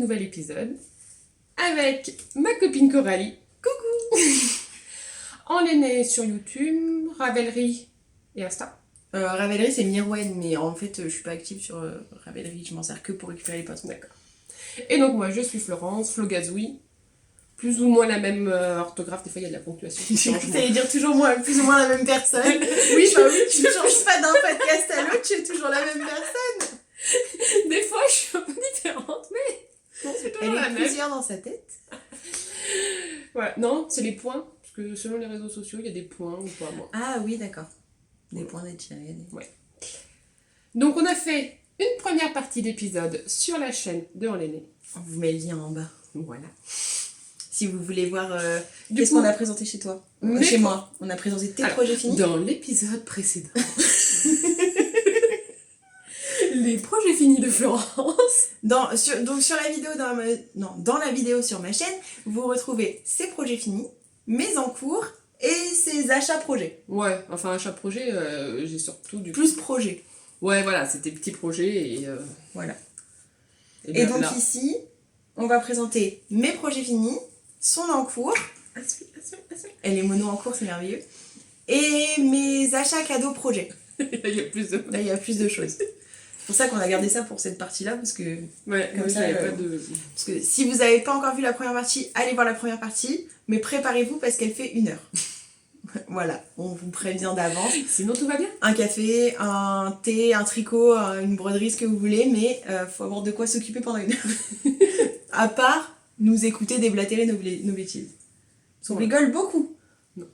nouvel épisode avec ma copine Coralie. Coucou. On est né sur YouTube, Ravelry et Insta. Ravelry c'est Mirwen, mais en fait je suis pas active sur Ravelry, je m'en sers que pour récupérer les posts. D'accord. Et donc moi je suis Florence, Flogazoui. Plus ou moins la même orthographe, des fois il y a de la ponctuation qui change. Tu allais dire toujours moi, plus ou moins la même personne. Oui, bah oui, tu ne changes pas d'un podcast à l'autre, tu es toujours la même personne. Des fois je suis un peu différente, mais bon, c'est toujours la Elle est même. plusieurs dans sa tête. Voilà, non, c'est les points, parce que selon les réseaux sociaux, il y a des points ou pas, moi. Ah oui, d'accord. Des points d'étirés. Ouais. Donc on a fait une première partie d'épisode sur la chaîne de On l'est né. On vous met le lien en bas. Voilà. Si vous voulez voir Du qu'est-ce coup, qu'on a présenté chez toi. mais Chez moi. On a présenté tes projets finis. Dans l'épisode précédent. Les projets finis de Florence. Donc sur la vidéo, dans la vidéo sur ma chaîne, vous retrouvez ces projets finis, mes en cours et ces achats projets. Ouais, enfin achat projet, j'ai surtout du... Plus projets. Ouais, voilà, c'était petits projets et... Voilà. Et Et donc là. ici, on va présenter mes projets finis, son en cours, et les monos en cours, c'est merveilleux, et mes achats cadeaux projets. Il y a plus de... Là, il y a plus de choses. C'est pour ça qu'on a gardé ça pour cette partie-là, parce que, Ouais, comme ça, il n'y a pas de... parce que si vous n'avez pas encore vu la première partie, allez voir la première partie, mais préparez-vous parce qu'elle fait 1 heure. Voilà, on vous prévient d'avance. Sinon, tout va bien. Un café, un thé, un tricot, une broderie, ce que vous voulez, mais faut avoir de quoi s'occuper pendant 1 heure. À part nous écouter déblatérer nos bêtises. Parce qu'on rigole beaucoup. Non.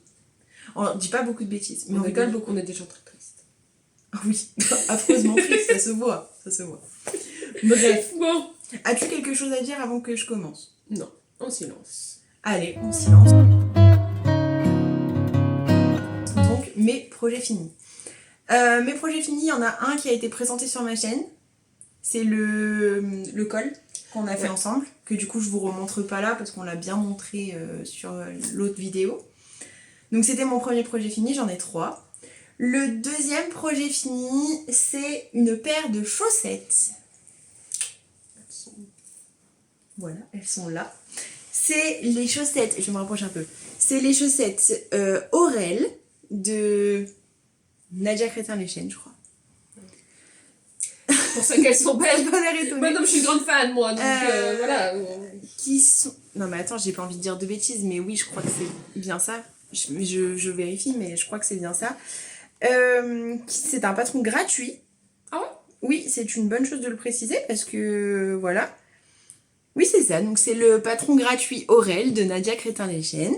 On dit pas beaucoup de bêtises, mais on rigole beaucoup. On est des gens très tristes. Ah oui, affreusement triste, ça se voit. Bref, Bon. as-tu quelque chose à dire avant que je commence? Non, en silence. Allez, on se lance. Donc, mes projets finis. Mes projets finis, il y en a un qui a été présenté sur ma chaîne. C'est le col qu'on a fait ensemble, que du coup je vous remontre pas là parce qu'on l'a bien montré sur l'autre vidéo. Donc c'était mon premier projet fini, j'en ai 3. Le deuxième projet fini, c'est une paire de chaussettes. Voilà, elles sont là. C'est les chaussettes, je me rapproche un peu, c'est les chaussettes Aurel de Nadia Crétin-Lechaine, je crois. Pour ça qu'elles sont belles. Pas l'air étonnée. Bah non, je suis grande fan, moi, donc voilà. Qui sont... Non mais attends, j'ai pas envie de dire de bêtises, mais oui, je crois que c'est bien ça. Je vérifie, mais je crois que c'est bien ça. C'est un patron gratuit. Ah ouais? Oui, c'est une bonne chose de le préciser parce que voilà. Oui, c'est ça. Donc c'est le patron gratuit Aurel de Nadia Crétin-Lechaine.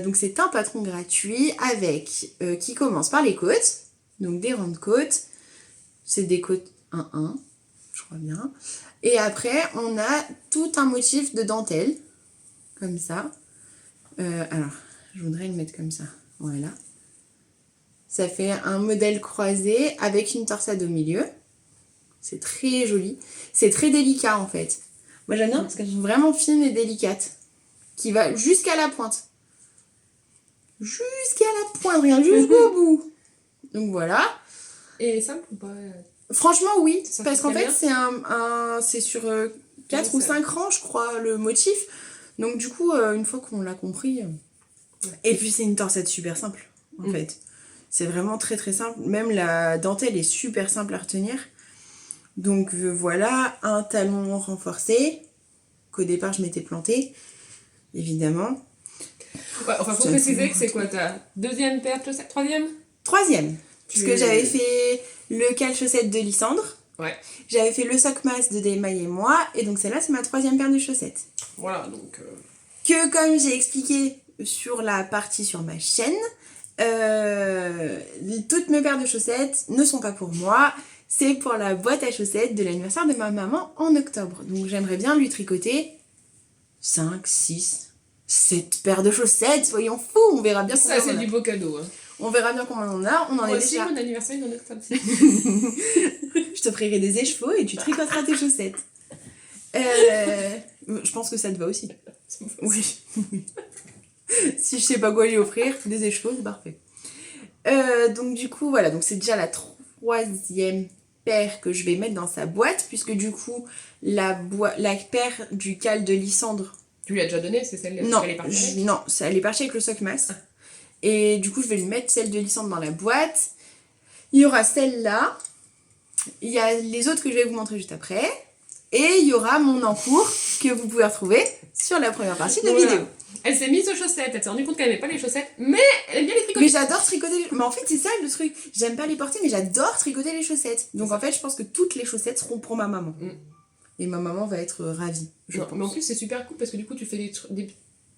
Donc c'est un patron gratuit avec qui commence par les côtes. Donc des rangs de côtes. C'est des côtes 1-1, je crois bien. Et après, on a tout un motif de dentelle. Comme ça. Alors, je voudrais le mettre comme ça. Voilà. Ça fait un modèle croisé avec une torsade au milieu. C'est très joli. C'est très délicat en fait. Moi j'aime bien parce qu'elles sont vraiment fines et délicates. Qui va jusqu'à la pointe. Jusqu'à la pointe, rien, jusqu'au bout. Donc voilà. Et simple ou pas? Franchement oui, Ça parce qu'en fait fait c'est sur 4 ou 5 rangs je crois le motif. Donc du coup une fois qu'on l'a compris... Et puis c'est une torsade super simple en fait. C'est vraiment très très simple. Même la dentelle est super simple à retenir. Donc voilà, un talon renforcé, qu'au départ je m'étais plantée, évidemment. Ouais, enfin, faut préciser que c'est quoi ta deuxième paire de chaussettes? Troisième? Troisième, puisque j'avais fait le cale-chaussette de Lysandre. Ouais. J'avais fait le sock-masse de Demaille et moi, et donc celle-là c'est ma 3e paire de chaussettes. Voilà, donc... Que comme j'ai expliqué sur la partie sur ma chaîne, toutes mes paires de chaussettes ne sont pas pour moi, c'est pour la boîte à chaussettes de l'anniversaire de ma maman en octobre. Donc j'aimerais bien lui tricoter 5, 6, 7 paires de chaussettes, soyons fous, on verra bien combien ça, c'est du beau cadeau. Hein. On verra bien combien on a, on en Moi est aussi, déjà. mon anniversaire est en octobre. Je te ferai des écheveaux et tu tricoteras tes chaussettes. Je pense que ça te va aussi. Oui. Si je sais pas quoi lui offrir, des écheveaux, c'est parfait. Donc du coup, voilà, donc c'est déjà la 3e paire que je vais mettre dans sa boîte, puisque du coup, la paire du cal de Lysandre... Tu lui as déjà donné, c'est celle Non, qu'elle est partie avec? non, elle est partie avec le Sockmas. Ah. Et du coup, je vais lui mettre celle de Lysandre dans la boîte. Il y aura celle-là. Il y a les autres que je vais vous montrer juste après. Et il y aura mon encours que vous pouvez retrouver sur la première partie de la vidéo. Elle s'est mise aux chaussettes, elle s'est rendue compte qu'elle n'aimait pas les chaussettes, mais elle aime bien les tricoter. Mais j'adore tricoter les... Mais en fait, c'est ça le truc. J'aime pas les porter, mais j'adore tricoter les chaussettes. Donc en fait, je pense que toutes les chaussettes seront pour ma maman. Et ma maman va être ravie, je pense. Mais en plus, c'est super cool parce que du coup, tu fais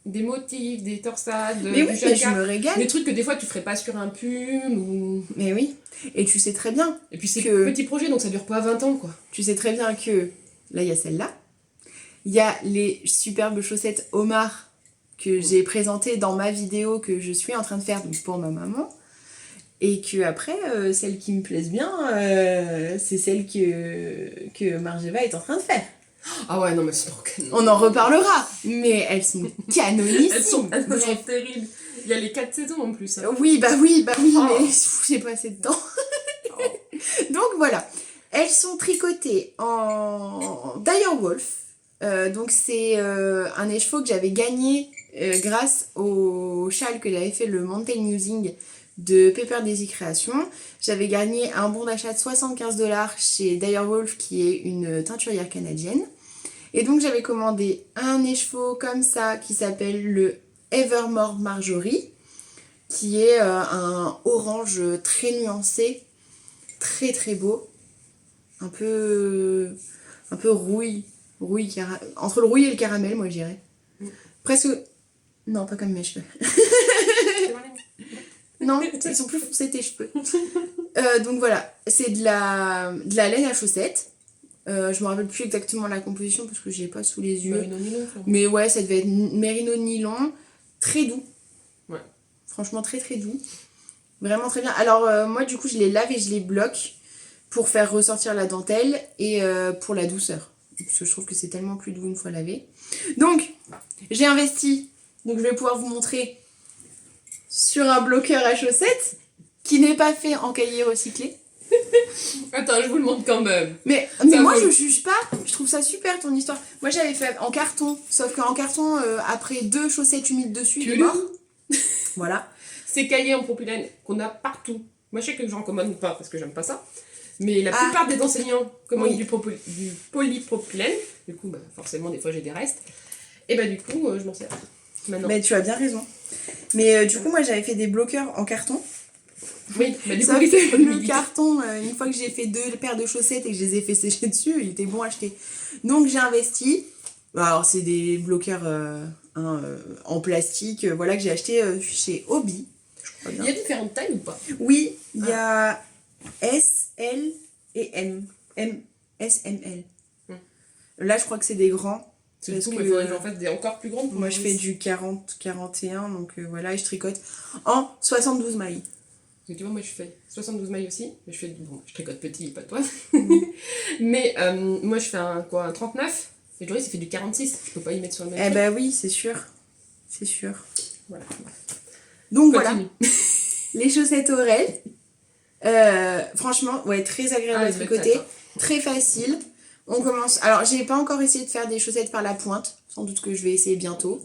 des motifs, des torsades, mais oui, mais je me régale. Des trucs que des fois, tu ferais pas sur un pull ou... Mais oui. Et tu sais très bien. Et puis c'est petit projet, donc ça dure pas 20 ans, quoi. Tu sais très bien que... Là, il y a celle-là. Il y a les superbes chaussettes Omar que j'ai présentées dans ma vidéo que je suis en train de faire donc pour ma maman. Et que après, celles qui me plaisent bien, c'est celles que Margeva est en train de faire. Ah ouais, non, mais c'est trop canon. On en reparlera, mais elles sont canonissimes. elles sont terribles. Il y a les 4 saisons en plus. Hein. Oui, mais j'ai pas assez de temps. Donc voilà, elles sont tricotées en Direwolf. Donc c'est un écheveau que j'avais gagné grâce au châle que j'avais fait le Mountain Using de Pepper Daisy Création. J'avais gagné un bon d'achat de 75$ chez Direwolf qui est une teinturière canadienne. Et donc j'avais commandé un écheveau comme ça qui s'appelle le Evermore Marjorie, qui est un orange très nuancé, très très beau, un peu rouille entre le rouille et le caramel, moi je dirais. Presque... Non, pas comme mes cheveux. Non, ils sont plus foncés tes cheveux. Donc voilà, c'est de la laine à chaussettes. Je me rappelle plus exactement la composition parce que je l'ai pas sous les yeux. Merino nylon, quoi. Mais ouais, ça devait être merino nylon, très doux. Ouais. Franchement très très doux. Vraiment très bien. Alors moi du coup je les lave et je les bloque pour faire ressortir la dentelle et pour la douceur. Parce que je trouve que c'est tellement plus doux une fois lavé. Donc j'ai investi. Donc je vais pouvoir vous montrer sur un bloqueur à chaussettes qui n'est pas fait en cahier recyclé. Attends, je vous le montre quand même. Mais moi je juge pas, je trouve ça super ton histoire. Moi j'avais fait en carton, sauf qu'en carton, après 2 chaussettes humides dessus, il est mort. Voilà. Ces cahiers en propylène qu'on a partout. Moi je sais que j'en commande pas parce que j'aime pas ça. Mais la plupart des enseignants commandent du polypropylène. Du coup, forcément, des fois j'ai des restes. Et du coup, je m'en sers maintenant. Mais tu as bien raison. Mais du coup, moi j'avais fait des bloqueurs en carton. Oui, du coup, le carton, une fois que j'ai fait 2 paires de chaussettes et que je les ai fait sécher dessus, il était bon à acheter. Donc j'ai investi. Alors c'est des bloqueurs en plastique, voilà, que j'ai acheté chez Hobby. Je crois bien. Il y a différentes tailles ou pas? Oui, il y a S, L et M. S, M, L. Là je crois que c'est des grands. C'est tout, mais il faudrait que j'en fasse des encore plus grandes. Moi je fais du 40-41, donc voilà, et je tricote en 72 mailles. Donc, tu vois, moi je fais 72 mailles aussi, mais je tricote petit, pas toi. Mais moi je fais un 39, et Joris il fait du 46, je peux pas y mettre sur le même. Eh ben oui, c'est sûr. C'est sûr. Voilà. Donc Continue. voilà, les chaussettes Aurel. Franchement, ouais, très agréable à tricoter, très facile. On commence. Alors, j'ai pas encore essayé de faire des chaussettes par la pointe, sans doute que je vais essayer bientôt.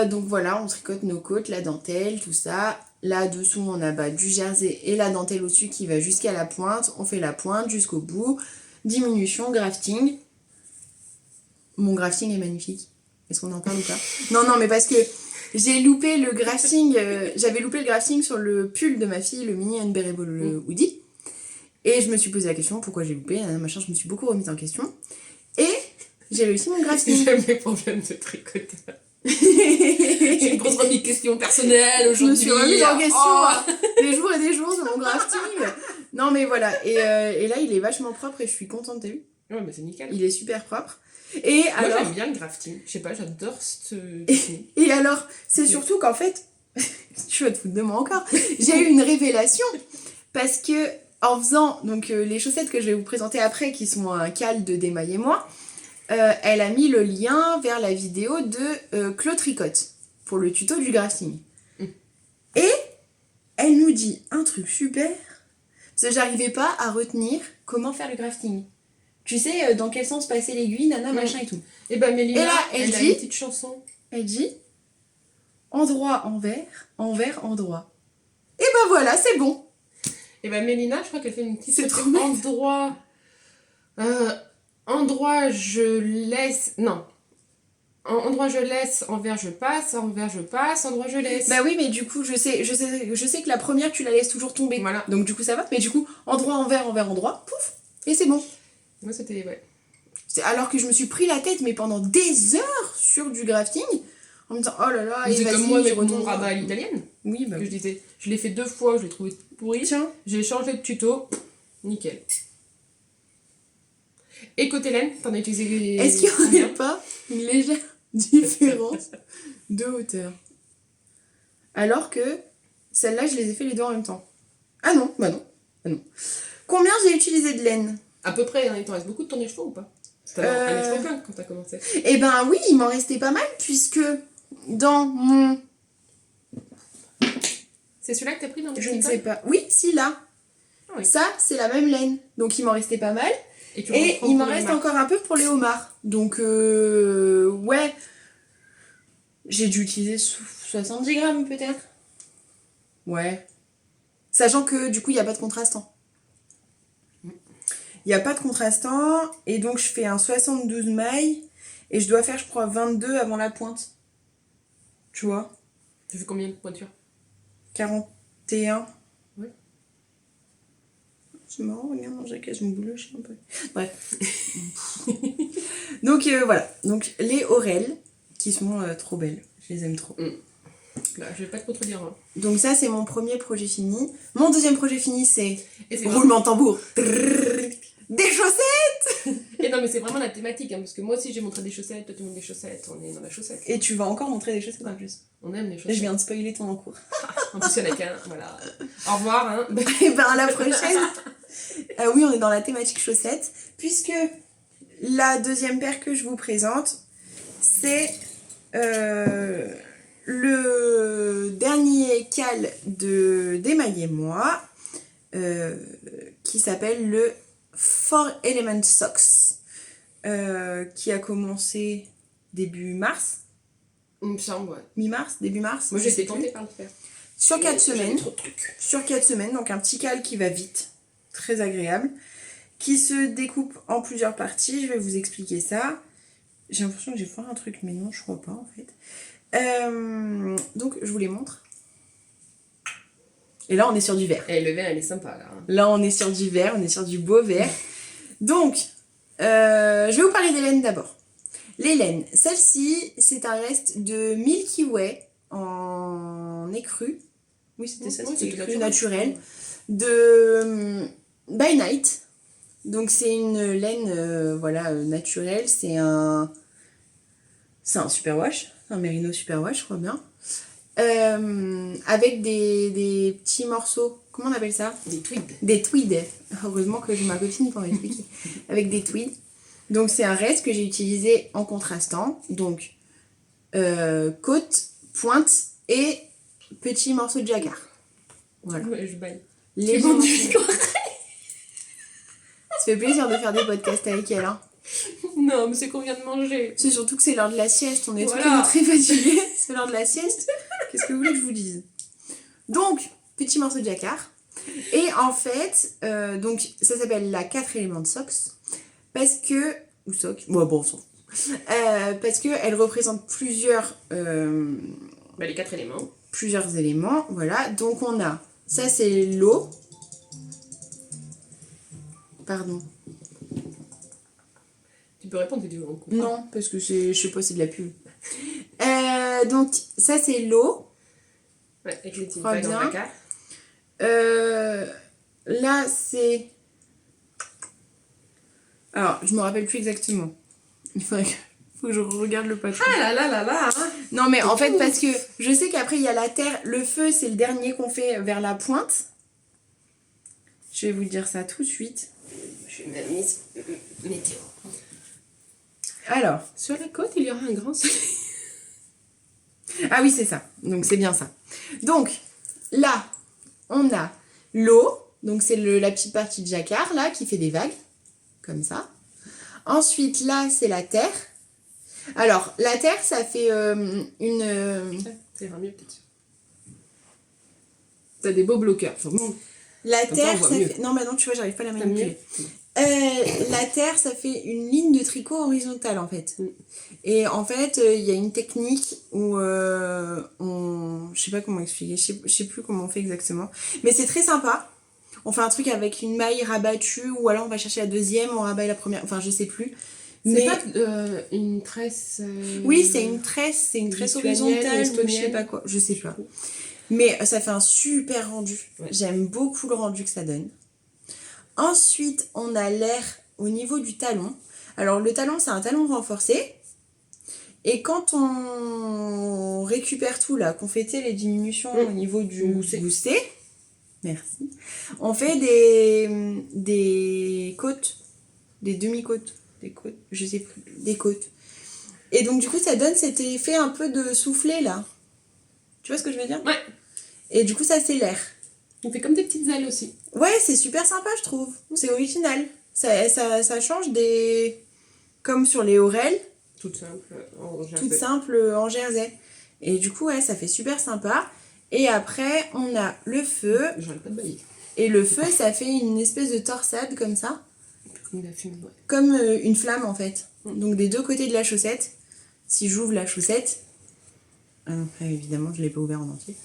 Donc voilà, on tricote nos côtes, la dentelle, tout ça. Là dessous, on a du jersey et la dentelle au-dessus qui va jusqu'à la pointe. On fait la pointe jusqu'au bout. Diminution, grafting. Mon grafting est magnifique. Est-ce qu'on en parle ou pas? Non, mais parce que j'ai loupé le grafting. J'avais loupé le grafting sur le pull de ma fille, le mini Unbearable Hoodie. Et je me suis posé la question, pourquoi j'ai loupé, machin, je me suis beaucoup remise en question. Et j'ai réussi mon grafting. J'aime les problèmes de tricotage. J'ai une grosse remise de questions personnelles aujourd'hui. Je me suis remise en question des jours et des jours de mon grafting. Non mais voilà, et là il est vachement propre et je suis contente, t'as vu? Ouais, mais c'est nickel. Il est super propre. Et moi alors... j'aime bien le grafting, je sais pas, j'adore ce... Et alors, c'est surtout qu'en fait, tu vas te foutre de moi encore, j'ai eu une révélation parce que en faisant donc les chaussettes que je vais vous présenter après, qui sont un cal de Démaille et moi, elle a mis le lien vers la vidéo de Claude Tricotte pour le tuto du grafting. Et elle nous dit un truc super, Parce que j'arrivais pas à retenir comment faire le grafting. Tu sais, dans quel sens passer l'aiguille, nana, machin et tout. Et bah Mélina, Et là, elle a dit- une petite chanson. Elle dit endroit, envers, endroit. Et ben voilà, c'est bon. Et bah Mélina, je crois qu'elle fait une petite C'est trop bien. endroit. Endroit, je laisse. Non. Endroit, je laisse. Envers, je passe. Envers, je passe. Endroit, je laisse. Bah oui, mais du coup, je sais que la première, tu la laisses toujours tomber. Voilà. Donc du coup, ça va. Mais du coup, endroit, envers, endroit, pouf, et c'est bon. Moi, c'était. Ouais. Alors que je me suis pris la tête, mais pendant des heures sur du grafting, en me disant, oh là là, et C'est vas-y, comme moi je avec mon retourne. rabat à l'italienne. Oui, bah Que je oui. disais. Je l'ai fait 2 fois, je l'ai trouvé pourri. Tiens. J'ai changé de tuto. Nickel. Et côté laine, t'en as utilisé. Est-ce qu'il n'y combien aurait pas une légère différence de hauteur? Alors que celle-là, je les ai fait les deux en même temps. Ah non, bah non. Combien j'ai utilisé de laine? À peu près, hein, il t'en reste beaucoup de ton écheveau ou pas? C'était un écheveau plein quand t'as commencé. Eh ben oui, il m'en restait pas mal, puisque dans mon... C'est celui-là que t'as pris dans le Je ne sais pas. Oui, si, là. Ah oui. Ça, c'est la même laine. Donc il m'en restait pas mal. Et, tu Et reprends il m'en pour les reste marques. encore un peu pour les homards. Donc, ouais. J'ai dû utiliser 70 grammes peut-être. Ouais. Sachant que du coup, il n'y a pas de contrastant. Il n'y a pas de contrastant. Et donc, je fais un 72 mailles. Et je dois faire, je crois, 22 avant la pointe. Tu vois? Tu fais combien de pointures? 41. Ouais. C'est marrant, regarde, non, j'ai quasiment bouloché un peu. Bref. Donc voilà. Donc les orelles qui sont trop belles. Je les aime trop. Là, je vais pas te contredire. Hein. Donc ça, c'est mon premier projet fini. Mon deuxième projet fini, c'est Et c'est roulement de tambour. Des chaussettes. Et non, mais c'est vraiment la thématique, hein, parce que moi aussi j'ai montré des chaussettes, toi tu montres des chaussettes, on est dans la chaussette. Et tu vas encore montrer des chaussettes en plus. On aime les Je chaussettes. viens de spoiler ton encours. En plus, il y en a qu'un, voilà. Au revoir, hein. Et ben à la prochaine. Oui, on est dans la thématique chaussettes, puisque la deuxième paire que je vous présente, c'est le dernier cal d'Emmaille et moi, qui s'appelle le 4 Element Socks, qui a commencé début mars, Il me semble, ouais. mi-mars, début mars. Moi je j'ai sais été plus. tentée par le faire. Sur 4 Mais j'avais semaines. trop de trucs. Sur 4 semaines, donc un petit cal qui va vite, très agréable, qui se découpe en plusieurs parties. Je vais vous expliquer ça. J'ai l'impression que j'ai fait un truc, mais non, je crois pas en fait. Donc je vous les montre. Et là, on est sur du vert. Et le verre, elle est sympa là. Hein. Là, on est sur du vert, on est sur du beau vert. Donc, je vais vous parler des laines d'abord. Les laines, celle-ci, c'est un reste de Milky Way en écru. Oui, c'était ça, Oui, c'était c'était écru naturel. De By Night. Donc, c'est une laine naturelle. C'est un superwash, un Merino superwash, je crois bien. Avec des petits morceaux. Comment on appelle ça? Des tweeds. Des tweeds. Heureusement que j'ai ma copine pour m'expliquer. Avec des tweeds. Donc c'est un reste que j'ai utilisé en contrastant. Donc côte, pointe et petit morceau de jacquard. Voilà. Ouais, je baille. Les bon, morceaux. Ça fait plaisir de faire des podcasts avec elle. Hein. Non, mais c'est qu'on vient de manger. C'est surtout que c'est l'heure de la sieste. On est Voilà. très fatigués. C'est l'heure de la sieste. Qu'est-ce que vous voulez que je vous dise? Donc, petit morceau de jacquard. Et en fait, donc ça s'appelle la 4 éléments de socks. Parce que... Ou sock. Ouais, bon, on s'en fout. Parce qu'elle représente plusieurs Les 4 éléments. éléments. Voilà. Donc on a... Ça, c'est l'eau. Pardon. Tu peux répondre, tu comprends. Non, parce que je sais pas, c'est de la pub. Donc, ça, c'est l'eau. Ouais, avec les petits Crois bagues en bien. jacquard. Là, c'est... Alors, je me rappelle plus exactement. Il faut que je regarde le patron. Ah là là là là hein. Non, mais en C'est fait, tout. parce que je sais qu'après, il y a la terre. Le feu, c'est le dernier qu'on fait vers la pointe. Je vais vous dire ça tout de suite. Je vais même mise météo. Alors, Sur la côte, il y aura un grand soleil. ah oui, c'est ça. Donc, c'est bien ça. Donc, là, on a l'eau Donc c'est la petite partie de jacquard là qui fait des vagues, comme ça. Ensuite là c'est la terre. Alors la terre ça fait Ça ira mieux peut-être. T'as des beaux bloqueurs. La Comme terre ça, on voit ça mieux. fait... Non mais non tu vois j'arrive pas à la T'as mieux. manipuler. La terre ça fait une ligne de tricot horizontale en fait. Et en fait il y a une technique où je sais pas comment expliquer, je sais plus comment on fait exactement. Mais c'est très sympa. On fait un truc avec une maille rabattue ou alors on va chercher la deuxième, on rabatte la première, enfin je sais plus. C'est pas une tresse. Oui, c'est une tresse horizontale ou je sais pas quoi, je sais pas. Mais ça fait un super rendu. Ouais. J'aime beaucoup le rendu que ça donne. Ensuite, on a l'air au niveau du talon. Alors le talon, c'est un talon renforcé. Et quand on récupère tout là, qu'on fait les diminutions au niveau du gousset, merci, on fait des côtes, des demi-côtes, des côtes, je sais plus, des côtes. Et donc du coup ça donne cet effet un peu de soufflé là. Tu vois ce que je veux dire ? Ouais. Et du coup ça c'est l'air. On fait comme des petites ailes aussi. Ouais, c'est super sympa je trouve. C'est original. Ça change des... Comme sur les Aurel. Toute simple en jersey. Toute simple en jersey. Et du coup ouais ça fait super sympa. Et après on a le feu. J'arrête pas de bailler. Et le feu ça fait une espèce de torsade comme ça. Comme la fumée, ouais. Comme une flamme en fait. Donc des deux côtés de la chaussette. Si j'ouvre la chaussette, évidemment je l'ai pas ouvert en entier,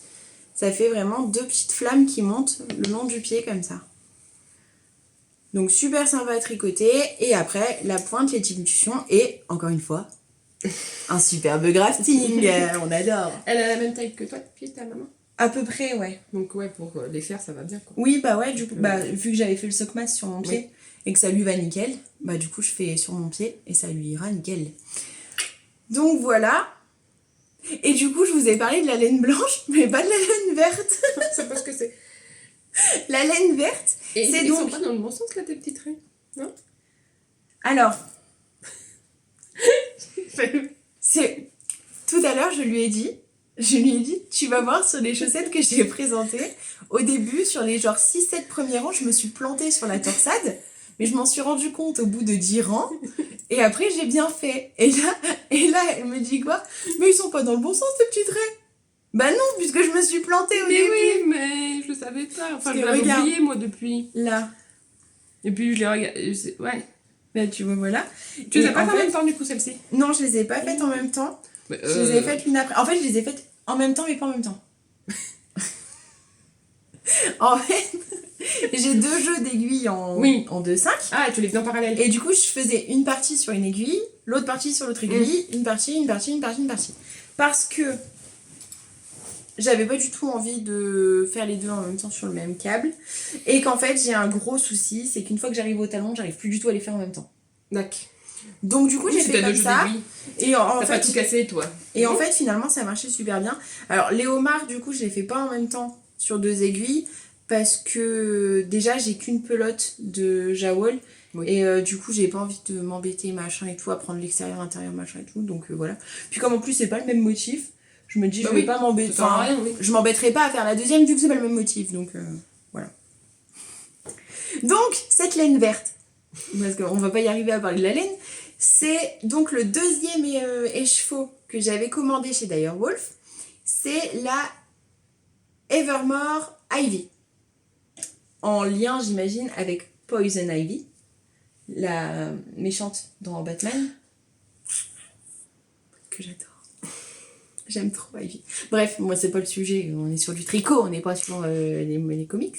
ça fait vraiment deux petites flammes qui montent le long du pied comme ça. Donc super sympa à tricoter. Et après la pointe, les diminutions et encore une fois un superbe grafting. On adore. Elle a la même taille que toi de pied, ta maman ? À peu près ouais. Donc ouais, pour les faire ça va bien quoi. Oui bah ouais, du coup, vu que j'avais fait le sockmas sur mon pied et que ça lui va nickel, bah du coup je fais sur mon pied et ça lui ira nickel. Donc voilà. Et du coup, je vous ai parlé de la laine blanche, mais pas de la laine verte. C'est parce que c'est... La laine verte, et c'est ils donc... sont pas dans le bon sens là, tes petits traits, non ? Alors, c'est... Tout à l'heure, je lui ai dit, tu vas voir sur les chaussettes que j'ai présentées, au début, sur les genre 6-7 premiers rangs, je me suis plantée sur la torsade, mais je m'en suis rendu compte au bout de 10 rangs, et après j'ai bien fait. Et là, elle me dit quoi ? Mais ils sont pas dans le bon sens ces petits traits. Bah non, puisque je me suis plantée au début. Oui, mais je le savais pas. Enfin, je l'avais oublié moi depuis. Là. Et puis je les regarde. Ouais. Bah tu vois, voilà. Tu les as pas fait en même temps du coup celles-ci ? Non, je les ai pas faites en même temps. Je les ai faites l'une après. En fait, je les ai faites en même temps, mais pas en même temps. En fait, j'ai 2 jeux d'aiguilles en 2-5. Ah, et tu les fais en parallèle. Et du coup, je faisais une partie sur une aiguille, l'autre partie sur l'autre aiguille, une partie. Parce que j'avais pas du tout envie de faire les deux en même temps sur le même câble. Et qu'en fait, j'ai un gros souci, c'est qu'une fois que j'arrive au talon, j'arrive plus du tout à les faire en même temps. D'accord. Donc du coup, j'ai fait comme ça. Et en fait, pas tout cassé, toi. Et en fait, finalement, ça marchait super bien. Alors, les homards, du coup, je les fais pas en même temps sur 2 aiguilles parce que déjà, j'ai qu'une pelote de Jawol. Et du coup, j'ai pas envie de m'embêter, machin et tout, à prendre l'extérieur, intérieur, machin et tout. Donc voilà. Puis comme en plus, c'est pas le même motif, je me dis, je vais pas m'embêter. Enfin, je m'embêterai pas à faire la deuxième vu que c'est pas le même motif. Donc voilà. Donc, cette laine verte, parce qu'on va pas y arriver à parler de la laine, c'est donc le deuxième écheveau que j'avais commandé chez Direwolf. C'est la Evermore Ivy. En lien, j'imagine, avec Poison Ivy, la méchante dans Batman. Que j'adore. J'aime trop Ivy. Bref, moi, c'est pas le sujet. On est sur du tricot, on n'est pas sur les comics.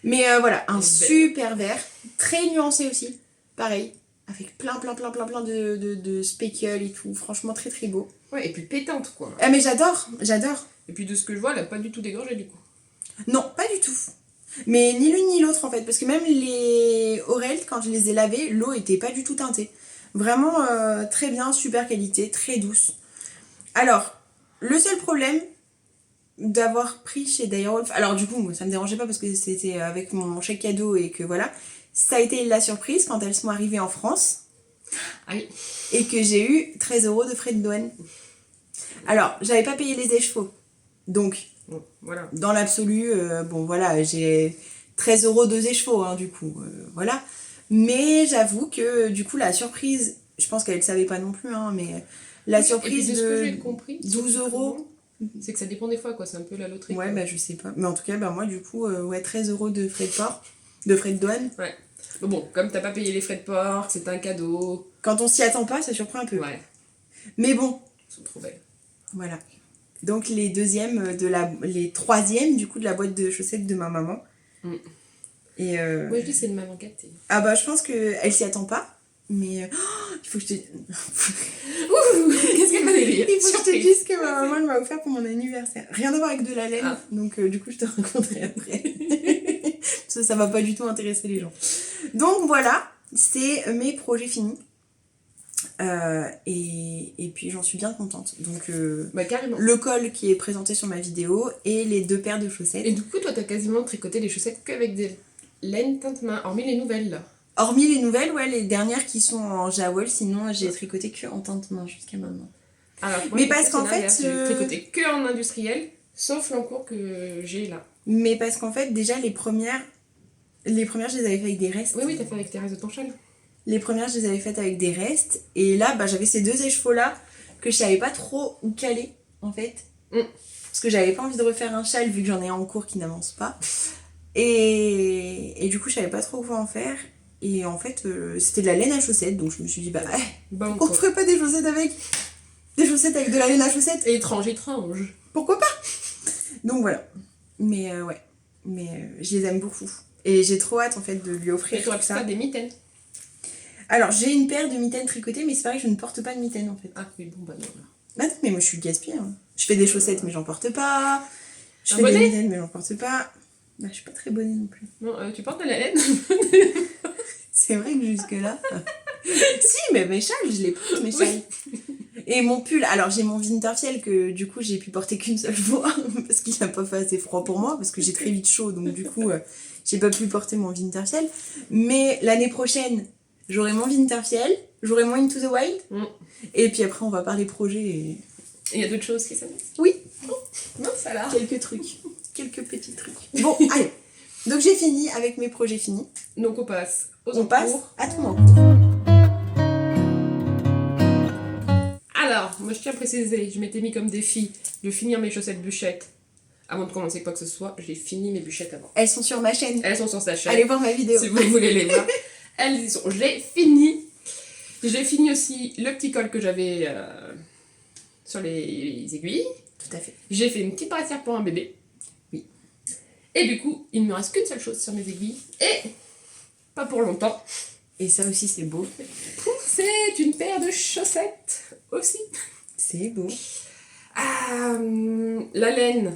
Mais voilà, un super vert. Très nuancé aussi. Pareil. Avec plein de speckles et tout. Franchement, très très beau. Ouais, et puis pétante, quoi. Ah, mais j'adore. Et puis de ce que je vois, elle a pas du tout dégorgé, du coup. Non, pas du tout. Mais ni l'une ni l'autre, en fait. Parce que même les Aurel, quand je les ai lavés, l'eau était pas du tout teintée. Vraiment très bien, super qualité, très douce. Alors, le seul problème d'avoir pris chez Direwolf... Alors du coup, moi, ça me dérangeait pas parce que c'était avec mon chèque cadeau et que voilà... Ça a été la surprise quand elles sont arrivées en France. Aïe. Et que j'ai eu 13 € de frais de douane. Alors, j'avais pas payé les écheveaux. Donc, voilà. Dans l'absolu, bon voilà, j'ai 13 € 2 écheveaux, hein, du coup, voilà. Mais j'avoue que, du coup, la surprise, je pense qu'elle ne savait pas non plus, hein, mais la surprise et puis, de ce que de j'ai compris, 12 €. C'est que ça dépend des fois, quoi. C'est un peu la loterie. Ouais, quoi. bah je sais pas. Mais en tout cas, bah moi, du coup, ouais, 13 € de frais de port, de frais de douane. Ouais. Mais bon, comme t'as pas payé les frais de port, c'est un cadeau. Quand on s'y attend pas, ça surprend un peu. Ouais, Mais bon, elles sont trop belles. voilà. Donc les les troisièmes, du coup, de la boîte de chaussettes de ma maman. Mm. Et Moi, je dis c'est une maman gâtée. ah bah je pense qu'elle s'y attend pas. Mais il faut que je te... Ouh, qu'est-ce qu'elle m'a dit rire. Il faut que je te dise que ma maman elle m'a offert pour mon anniversaire. Rien à voir avec de la laine, donc du coup je te raconterai après. Ça va pas du tout intéresser les gens. Donc voilà, c'est mes projets finis. Et puis j'en suis bien contente. Donc Bah, carrément. le col qui est présenté sur ma vidéo et les 2 paires de chaussettes. Et du coup, toi, t'as quasiment tricoté les chaussettes qu'avec des laines teinte main, hormis les nouvelles, là. Hormis les nouvelles, ouais, les dernières qui sont en jawol, sinon j'ai tricoté que en teinte main jusqu'à maintenant. Alors, moi, Mais parce qu'en fait, j'ai tricoté que en industriel, sauf l'encours que j'ai là. Mais parce qu'en fait, déjà les premières, je les avais fait avec des restes. Oui, t'as fait avec tes restes de ton châle. Les premières, je les avais faites avec des restes. Et là, bah, j'avais ces 2 écheveaux-là que je savais pas trop où caler, en fait. Parce que j'avais pas envie de refaire un châle vu que j'en ai un en cours qui n'avance pas. Et du coup, je savais pas trop quoi en faire. Et en fait, c'était de la laine à chaussettes. Donc je me suis dit, bah, pourquoi on ferait pas des chaussettes avec de la laine à chaussettes? Étrange. Pourquoi pas? Donc voilà. Mais ouais. Mais je les aime beaucoup. Et j'ai trop hâte en fait de lui offrir Et tu aurais tout pu ça. faire des mitaines. Alors j'ai une paire de mitaines tricotées, mais c'est pareil, je ne porte pas de mitaines en fait. Ah oui, bon, bah non. Bah non, mais moi je suis gaspillée. Hein. Je fais des chaussettes, mais j'en porte pas. Je Un fais des bonnet mitaines, mais j'en porte pas. Bah, je suis pas très bonne non plus. Non, tu portes de la laine. C'est vrai que jusque-là. Si, mais mes châles, je les porte, mes châles. Et mon pull, alors j'ai mon Winterfell que du coup j'ai pu porter qu'une seule fois parce qu'il n'a pas fait assez froid pour moi, parce que j'ai très vite chaud, donc du coup j'ai pas pu porter mon Winterfell. Mais l'année prochaine, j'aurai mon Winterfell, j'aurai mon Into the Wild, et puis après on va parler projet. Et il y a d'autres choses qui s'annoncent. Oui. Non, ça là. Quelques trucs. Quelques petits trucs. Bon, allez. Donc j'ai fini avec mes projets finis. Donc on passe aux On passe encours. à ton encours. Alors, moi je tiens à préciser, je m'étais mis comme défi de finir mes chaussettes bûchettes avant de commencer quoi que ce soit. J'ai fini mes bûchettes avant. Elles sont sur ma chaîne. Elles sont sur sa chaîne. Allez voir ma vidéo. Si vous voulez les voir. Elles y sont. J'ai fini. J'ai fini aussi le petit col que j'avais sur les aiguilles. Tout à fait. J'ai fait une petite brassière pour un bébé. Oui. Et du coup, il ne me reste qu'une seule chose sur mes aiguilles. Et pas pour longtemps. Et ça aussi c'est beau. C'est une paire de chaussettes aussi. C'est beau. La laine.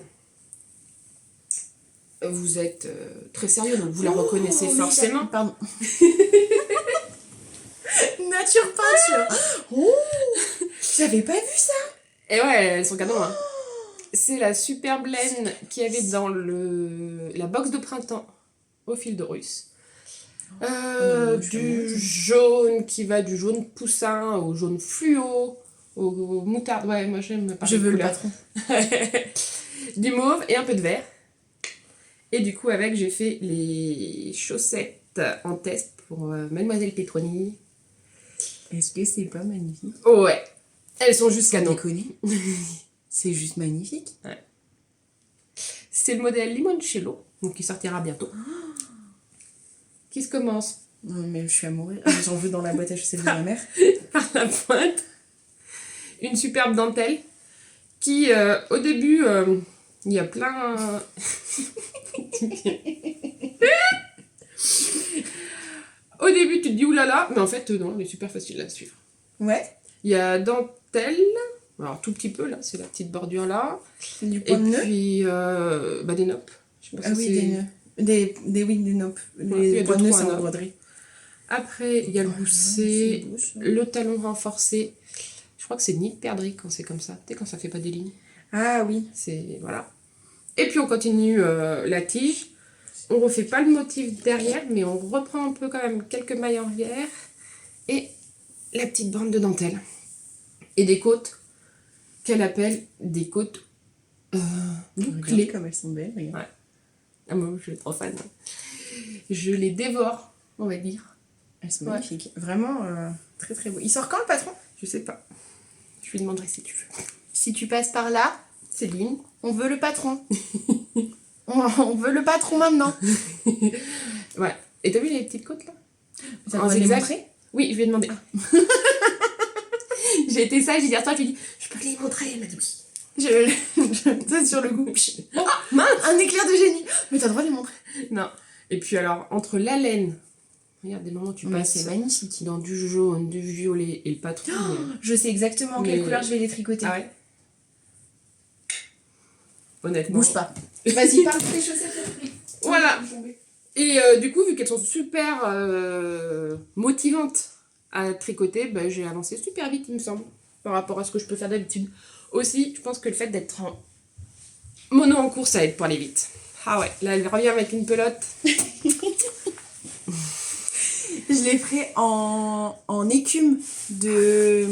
Vous êtes très sérieux, donc vous la reconnaissez forcément. Pardon. Nature peinture. Oh, j'avais pas vu ça. Et ouais, elles sont cadeaux. Hein. C'est la superbe laine qu'il y avait dans la box de printemps au fil de Russe. Du jaune qui va du jaune poussin au jaune fluo, au moutarde. Ouais, moi j'aime pas. Je veux le patron. Du mauve et un peu de vert. Et du coup, avec, j'ai fait les chaussettes en test pour Mademoiselle Petroni. Est-ce que c'est pas magnifique? Oh ouais, elles sont juste canon. C'est juste magnifique. Ouais. C'est le modèle Limoncello, donc qui sortira bientôt. Qui se commence Non, mais je suis amoureuse. J'en veux dans la boîte à chaussettes de ma mère. par la pointe. Une superbe dentelle qui, au début, il y a plein... Au début, tu te dis oulala, mais en fait, non, elle est super facile à suivre. Ouais. Il y a dentelle, alors tout petit peu là, c'est la petite bordure là. Du Et point de nœud. puis des nopes. Je sais pas Ah si oui, c'est- des nœuds. Des nopes. il y Les a points de deux, nœud, trois c'est en nopes. broderie. Après, il y a le gousset, C'est beau, ça. le talon renforcé. Je crois que c'est nid de perdrix quand c'est comme ça. Tu sais, quand ça fait pas des lignes. Ah oui. C'est. Voilà. Et puis on continue la tige. On refait pas le motif derrière, mais on reprend un peu quand même quelques mailles en arrière. Et la petite bande de dentelle. Et des côtes qu'elle appelle des côtes bouclées. Comme elles sont belles, regarde. Ah, moi, je suis trop fan. Je les dévore, on va dire. Elles sont magnifiques. Vraiment très très beau. Il sort quand le patron? Je sais pas. Je lui demanderai si tu veux. Si tu passes par là, Céline. on veut le patron. on veut le patron maintenant. Ouais. Et t'as vu les petites côtes là? En zigzag. Oui, je lui ai demandé. J'ai été sage hier soir, je lui ai dit, je peux les montrer? Elle m'a dit oui. Ça, sur le coup. Oh, mince! Un éclair de génie. Mais t'as le droit de les montrer. Non. Et puis alors, entre la laine, regarde, des moments tu passes, c'est magnifique. dans du jaune, du violet et le patron. Je sais exactement en quelle couleur je vais les tricoter. Ah ouais? Honnêtement. Bouge pas. Vas-y, parle tes chaussettes. Voilà. Et du coup, vu qu'elles sont super motivantes à tricoter, bah, j'ai avancé super vite, il me semble, par rapport à ce que je peux faire d'habitude. Aussi, je pense que le fait d'être en mono en cours, ça aide pour aller vite. Ah ouais, là, elle revient avec une pelote. Je les ferai en écume de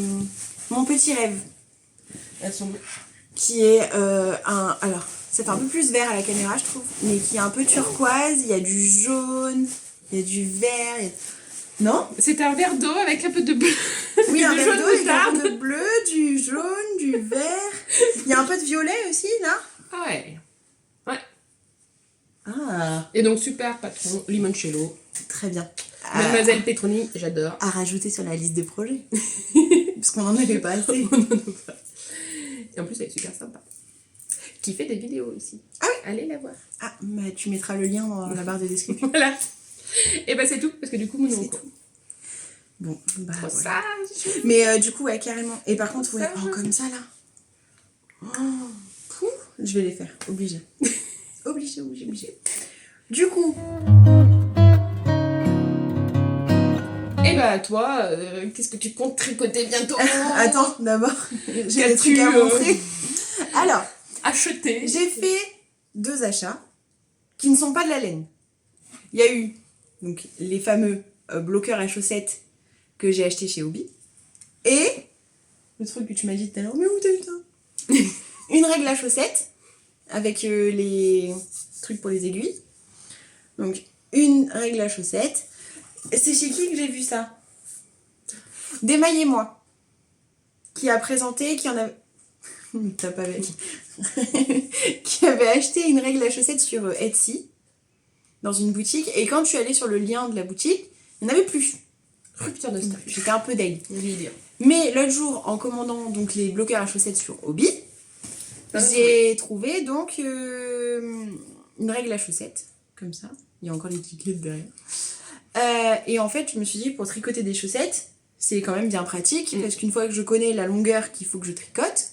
Mon Petit Rêve. Elles sont... Qui est alors, ça fait un peu plus vert à la caméra, je trouve, mais qui est un peu turquoise. Il y a du jaune, il y a du vert. Non? C'est un verre d'eau avec un peu de bleu. Oui, un de verre jaune d'eau avec un moutarde. peu de bleu, du jaune, du vert. Il y a un peu de violet aussi, là. Ah ouais. Ouais. Ah, Et donc, super patron, limoncello. très bien. Mademoiselle Petroni, j'adore. À rajouter sur la liste des projets. Parce qu'on en avait pas assez. Et en plus, elle est super sympa. Qui fait des vidéos aussi. Ah oui? Allez la voir. Ah, bah tu mettras le lien dans la barre de description. Voilà. Et bah c'est tout, parce que du coup, mon nom. Bon, bah Trop voilà. sage. Mais du coup, ouais, carrément. Et par contre, ouais, Sage. oh, comme ça, là. Oh, je vais les faire, obligé. obligé. Du coup... Et bah toi, qu'est-ce que tu comptes tricoter bientôt? Attends, d'abord, j'ai des Qu'as-tu, trucs à montrer. Alors, acheté? j'ai fait 2 achats qui ne sont pas de la laine. Il y a eu donc, les fameux bloqueurs à chaussettes que j'ai achetés chez Hobby. Et le truc que tu m'as dit tout à l'heure, mais où t'as eu ça? Une règle à chaussettes avec les trucs pour les aiguilles. Donc, une règle à chaussettes. C'est chez qui que j'ai vu ça? Démaillez-moi. Qui a présenté, qui en a... T'as pas avec. Qui avait acheté une règle à chaussettes sur Etsy, dans une boutique, et quand je suis allée sur le lien de la boutique, il n'y en avait plus. Rupture de stock. J'étais un peu deg. Je vais dire. Mais l'autre jour, en commandant donc les bloqueurs à chaussettes sur Hobby, j'ai trouvé donc une règle à chaussettes, comme ça. Il y a encore des petites clés derrière. Et en fait, je me suis dit, pour tricoter des chaussettes, c'est quand même bien pratique, parce qu'une fois que je connais la longueur qu'il faut que je tricote,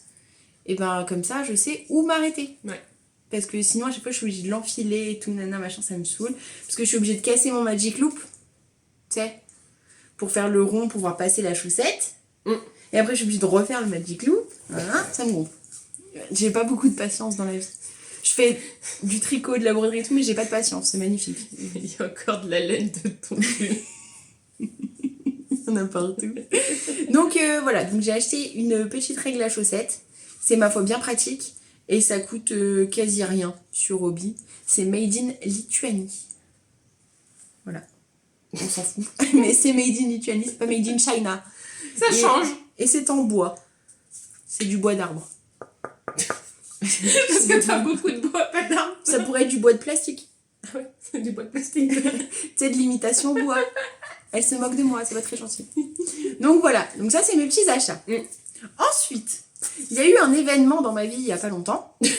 et ben comme ça, je sais où m'arrêter. Ouais. Parce que sinon, à chaque fois, je suis obligée de l'enfiler et tout, nana, machin, ça me saoule. Parce que je suis obligée de casser mon Magic Loop, tu sais, pour faire le rond, pour pouvoir passer la chaussette. Et après, je suis obligée de refaire le Magic Loop. Voilà, ça me gonfle. J'ai pas beaucoup de patience dans la vie. Je fais du tricot, de la broderie et tout, mais j'ai pas de patience, c'est magnifique. Il y a encore de la laine de ton pull. Il y en a partout. Donc voilà, donc j'ai acheté une petite règle à chaussettes. C'est ma foi bien pratique. Et ça coûte quasi rien sur Hobby. C'est made in Lituanie. Voilà. On s'en fout. Mais c'est made in Lituanie, c'est pas made in China. Ça change. Et c'est en bois. C'est du bois d'arbre. Parce que t'as beaucoup de bois, pas d'arbre. Ça pourrait être du bois de plastique. Ah ouais, c'est du bois de plastique. C'est de l'imitation bois. Elle se moque de moi, c'est pas très gentil. Donc voilà, donc ça c'est mes petits achats. Ensuite, il y a eu un événement dans ma vie il y a pas longtemps. Elle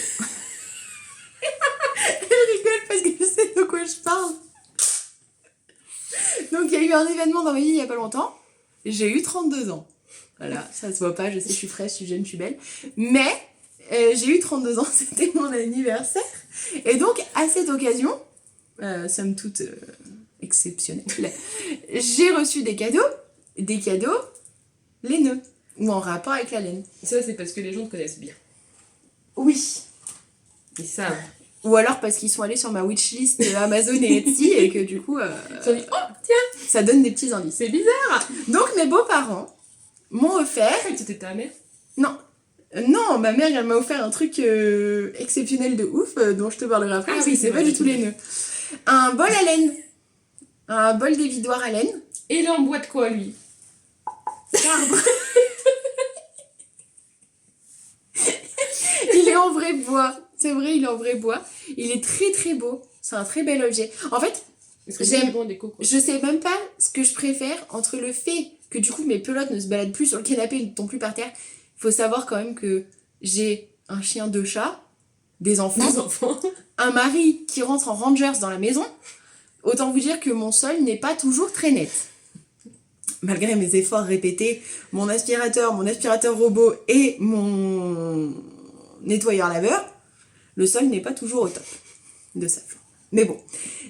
rigole parce que je sais de quoi je parle. Donc il y a eu un événement dans ma vie il y a pas longtemps. J'ai eu 32 ans. Voilà, ça se voit pas, je sais, je suis fraîche, je suis jeune, je suis belle. Mais j'ai eu 32 ans, c'était mon anniversaire. Et donc, à cette occasion, somme toute exceptionnelle, j'ai reçu des cadeaux laineux, ou en rapport avec la laine. Ça, c'est parce que les gens te connaissent bien. Oui. Ils savent. Ou alors parce qu'ils sont allés sur ma wishlist Amazon et Etsy et que du coup, Ils ont dit, oh, tiens, ça donne des petits indices. c'est bizarre. Donc, mes beaux-parents m'ont offert... Ah, c'était ta mère. Non, ma mère, elle m'a offert un truc exceptionnel de ouf, dont je te parlerai après, Ah parce oui, que c'est c'est pas vrai, du tout laineux. Un bol à laine. un bol d'évidoir à laine. Et il est en bois de quoi, lui? D'arbre. Il est en vrai bois. C'est vrai, il est en vrai bois. Il est très très beau. C'est un très bel objet. En fait, j'aime. Bon, des cocos. Je sais même pas ce que je préfère entre le fait que du coup mes pelotes ne se baladent plus sur le canapé et ne tombent plus par terre. Il faut savoir quand même que j'ai un chien, 2 chats, des enfants, un mari qui rentre en Rangers dans la maison. Autant vous dire que mon sol n'est pas toujours très net. Malgré mes efforts répétés, mon aspirateur robot et mon nettoyeur laveur, le sol n'est pas toujours au top de sa forme. Mais bon.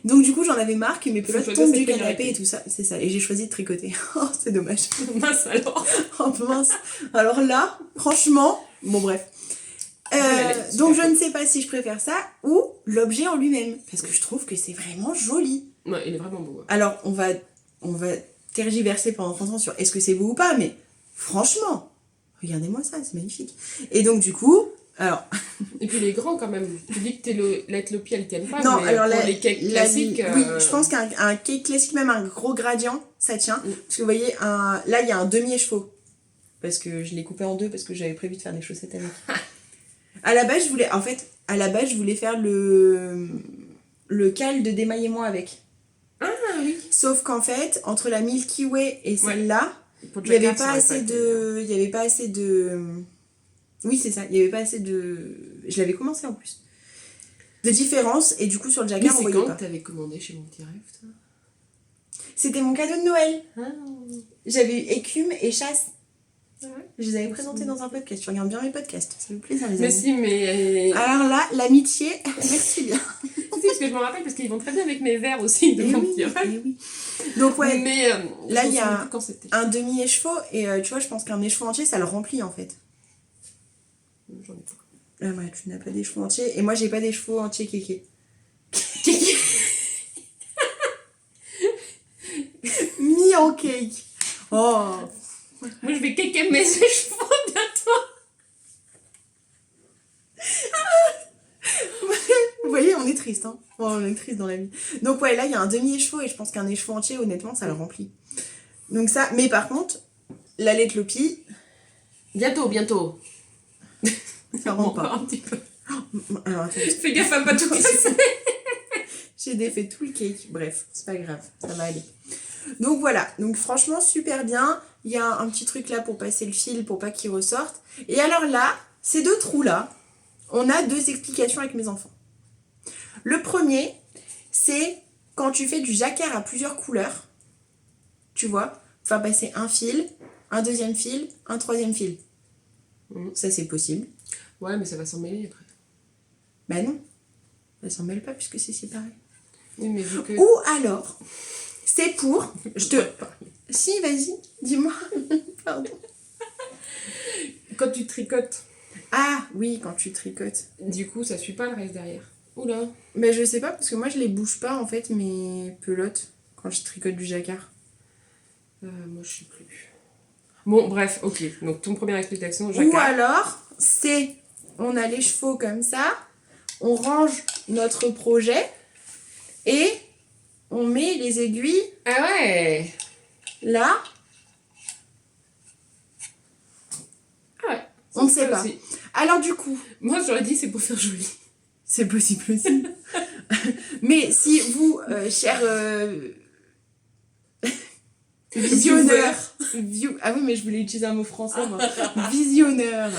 Donc du coup, j'en avais marre que mes pelotes tombent du canapé et tout ça. C'est ça. Et j'ai choisi de tricoter. Oh, c'est dommage. Mince alors. Oh mince. Alors là, franchement, bon bref. Donc je ne sais pas si je préfère ça ou l'objet en lui-même. Parce que je trouve que c'est vraiment joli. Ouais, il est vraiment beau. Ouais. Alors, on va tergiverser pendant 30 ans sur est-ce que c'est beau ou pas, mais franchement, regardez-moi ça, c'est magnifique. Et donc du coup, alors... Et puis il est grand quand même. Tu dis que l'Ethiopie, elle tienne pas, non, mais alors pour les cakes classiques... Oui, je pense qu'un cake classique, même un gros gradient, ça tient. Parce que vous voyez, là, il y a un demi-écheveau. Parce que je l'ai coupé en 2 parce que j'avais prévu de faire des chaussettes avec. À la base, je voulais faire le cal de démaillement avec. Ah oui. Sauf qu'en fait, entre la Milky Way et celle-là, ouais. il n'y avait pas assez de... Il y avait pas assez de... Oui, c'est ça. Il n'y avait pas assez de... Je l'avais commencé en plus. De différence. Et du coup, sur le jacquard, on voyait pas. Mais c'est quand t'avais commandé chez Mon Petit Rêve, toi? C'était mon cadeau de Noël. Ah. J'avais eu écume et chasse. Ouais. Je les avais présentés dans un podcast. Tu regardes bien mes podcasts. Ça fait plaisir, les amis. Mais si, mais... Alors là, l'amitié, merci bien. Si, parce que je me rappelle, parce qu'ils vont très bien avec mes verres aussi de Mon Petit Rêve. Oui. Donc ouais, mais, là il y a un demi-écheveau et tu vois, je pense qu'un écheveau entier, ça le remplit en fait. J'en ai pas. Ah ouais, tu n'as pas d'écheveau entier et moi j'ai pas d'écheveau entier kéké. Mis en cake. Oh. Moi je vais kéker mes chevaux bientôt. Vous voyez, on est triste, hein. Bon, on est triste dans la vie. Donc ouais, là il y a un demi-écheveau et je pense qu'un écheveau entier, honnêtement, ça le remplit. Donc ça, mais par contre, la Letlopi... Bientôt. Ça rentre pas. Un petit peu. Alors attends. Fais gaffe à pas tout casser. J'ai défait tout le cake. Bref, c'est pas grave, ça va aller. Donc voilà, donc franchement super bien. Il y a un petit truc là pour passer le fil pour pas qu'il ressorte. Et alors là, ces 2 trous là, on a 2 explications avec mes enfants. Le premier, c'est quand tu fais du jacquard à plusieurs couleurs, tu vois, faire passer un fil, un deuxième fil, un troisième fil. Ça c'est possible. Ouais, mais ça va s'en mêler après. Bah non, ça s'en mêle pas puisque c'est séparé. Oui, mais vu que... Ou alors, c'est pour... Si, vas-y, dis-moi. Pardon. Quand tu tricotes, Ah, oui, quand tu tricotes. du coup, ça suit pas le reste derrière. Oula. Mais je sais pas, parce que moi, je les bouge pas, en fait, mes pelotes, quand je tricote du jacquard. Moi, je sais plus. Bon, bref, ok. Donc, ton première explication, Ou jacquard. alors, c'est... On a les chevaux comme ça, on range notre projet, et on met les aiguilles... Ah ouais. Là. Ah ouais. On ne sait pas. Aussi. Alors du coup... Moi, j'aurais dit c'est pour faire joli. C'est possible aussi. Mais si vous, chers visionneurs... Ah oui, mais je voulais utiliser un mot français, moi. Visionneurs.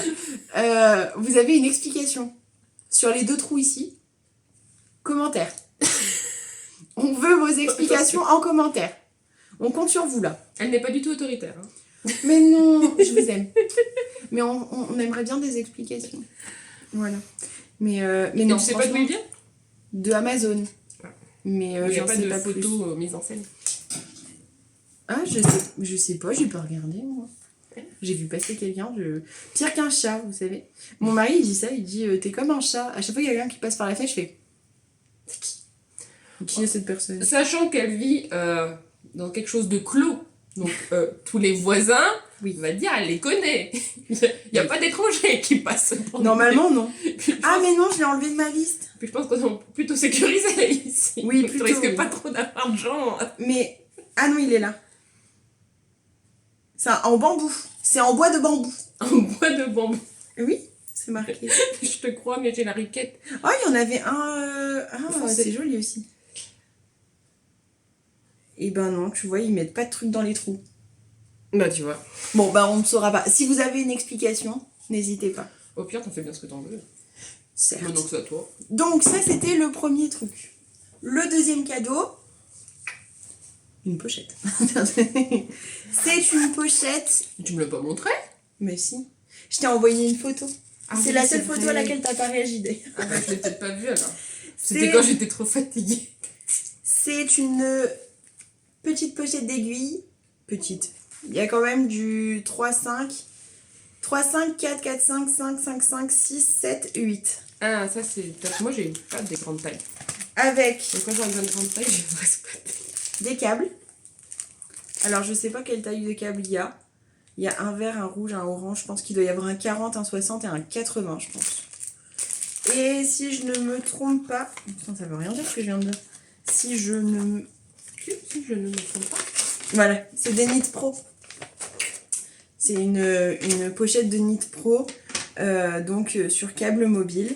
Vous avez une explication sur les 2 trous ici. Commentaire. On veut vos explications en commentaire. On compte sur vous, là. Elle n'est pas du tout autoritaire. Hein. Mais non, je vous aime. Mais on aimerait bien des explications. Voilà. Mais non, tu sais pas d'où il vient? De Amazon. Ah. Mais il n'y a j'en pas sais de pas photos mises en scène. Ah, je sais pas, j'ai pas regardé, moi. J'ai vu passer quelqu'un, pire qu'un chat, vous savez. Mon mari, il dit ça, il dit t'es comme un chat. À chaque fois qu'il y a quelqu'un qui passe par la fenêtre, je fais c'est qui? Qui est cette personne? Sachant qu'elle vit dans quelque chose de clos, Donc, tous les voisins, Oui. on va dire, elle les connaît. Il n'y a pas d'étrangers qui passent. Normalement, non. Puis, Ah, mais non, je l'ai enlevé de ma liste. je pense qu'on est plutôt sécurisé ici. Oui, Donc, plutôt, tu risques oui. pas trop d'avoir de gens. Mais. Ah non, il est là. C'est en bambou. C'est en bois de bambou. En bois de bambou. Oui, c'est marqué. Je te crois, mais j'ai la riquette. Oh, il y en avait un. Ah, Français. c'est joli aussi. Et ben non, tu vois, ils mettent pas de trucs dans les trous. Bah, tu vois. Bon, bah on ne saura pas. Si vous avez une explication, n'hésitez pas. Au pire, t'en fais bien ce que t'en veux. Certes. Maintenant que c'est à toi. Donc ça, c'était le premier truc. Le deuxième cadeau... Une pochette. C'est une pochette... Tu me l'as pas montré? Mais si. Je t'ai envoyé une photo. Ah c'est oui, la seule c'est photo vrai. à laquelle t'as pas réagi d'ailleurs. Ah bah, je l'ai peut-être pas vu alors. C'est- C'était quand j'étais trop fatiguée. C'est une petite pochette d'aiguille. Petite. Il y a quand même du 3, 5... 3, 5, 4, 4, 5, 5, 5, 5, 6, 7, 8. Ah, ça c'est. Parce que moi j'ai pas des grandes tailles. Avec Donc quand j'aurai besoin de grandes tailles, j'ai presque pas de taille. des câbles. Alors, je sais pas quelle taille de câble il y a. Il y a un vert, un rouge, un orange. Je pense qu'il doit y avoir un 40, un 60 et un 80, je pense. Et si je ne me trompe pas... Putain, ça veut rien dire ce que je viens de dire. Si je ne... me- Si je ne me trompe pas. Voilà, c'est des Knit Pro. C'est une pochette de Knit Pro, sur câble mobile.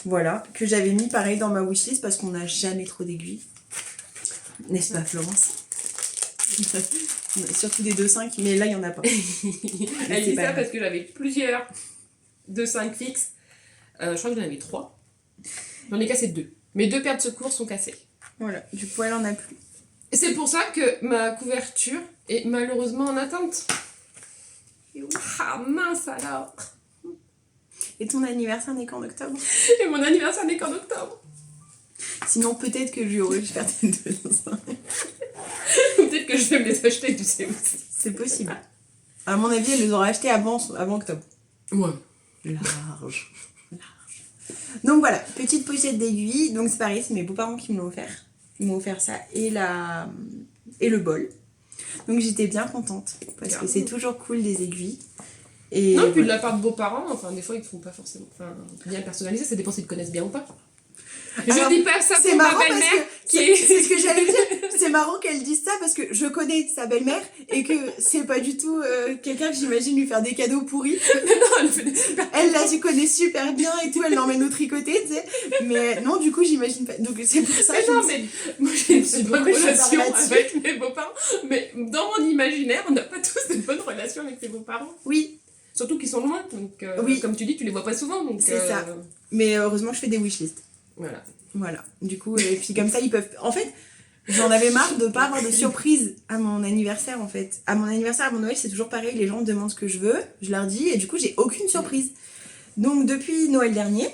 Voilà, que j'avais mis pareil dans ma wishlist parce qu'on n'a jamais trop d'aiguilles. N'est-ce pas, Florence? Surtout des 2,5, mais là, il n'y en a pas. Elle c'est dit pas ça grave. parce que j'avais plusieurs 2,5 fixes. Je crois que j'en avais 3. J'en ai cassé 2. Mes 2 paires de secours sont cassées. Voilà, du coup, elle en a plus. Et c'est pour ça que ma couverture est malheureusement en atteinte. Ah mince alors. Et ton anniversaire n'est qu'en octobre. Et mon anniversaire n'est qu'en octobre. Sinon, peut-être que je lui aurais fait tes 2,5. Peut-être que je vais me les acheter, tu sais aussi. C'est possible. À mon avis, elle les aura achetés avant octobre. Ouais. Large. Donc voilà, petite pochette d'aiguille. Donc c'est pareil, c'est mes beaux-parents qui me l'ont offert. Ils m'ont offert ça et le bol. Donc j'étais bien contente parce que c'est toujours cool des aiguilles. Et Non, puis de voilà. la part de beaux-parents, enfin, des fois, ils font pas forcément. Enfin, bien personnalisé, ça dépend s'ils te connaissent bien ou pas. Alors, je dis pas ça c'est pour ma marrant parce belle-mère que qui est. c'est ce que j'allais dire. C'est marrant qu'elle dise ça parce que je connais sa belle-mère et que c'est pas du tout quelqu'un que j'imagine lui faire des cadeaux pourris. Non, elle fait des super. Elle là, tu connais super bien et tout, elle l'emmène au tricoter, tu sais. Mais non, du coup, j'imagine pas. Donc c'est pour ça. Mais je non, me suis- mais moi j'ai une C'est bonne pourquoi je relation parle là-dessus. avec mes beaux-parents. Mais dans mon imaginaire, on n'a pas tous de bonnes relations avec ses beaux-parents. Oui, Surtout qu'ils sont loin. Donc, Oui. comme tu dis, tu les vois pas souvent. Donc, C'est ça. mais heureusement, je fais des wishlists. Voilà. Voilà. Du coup, et puis comme ça, ils peuvent. En fait, j'en avais marre de pas avoir de surprise à mon anniversaire, en fait. À mon anniversaire, à mon Noël, c'est toujours pareil. Les gens me demandent ce que je veux, je leur dis, et du coup, j'ai aucune surprise. Donc, depuis Noël dernier,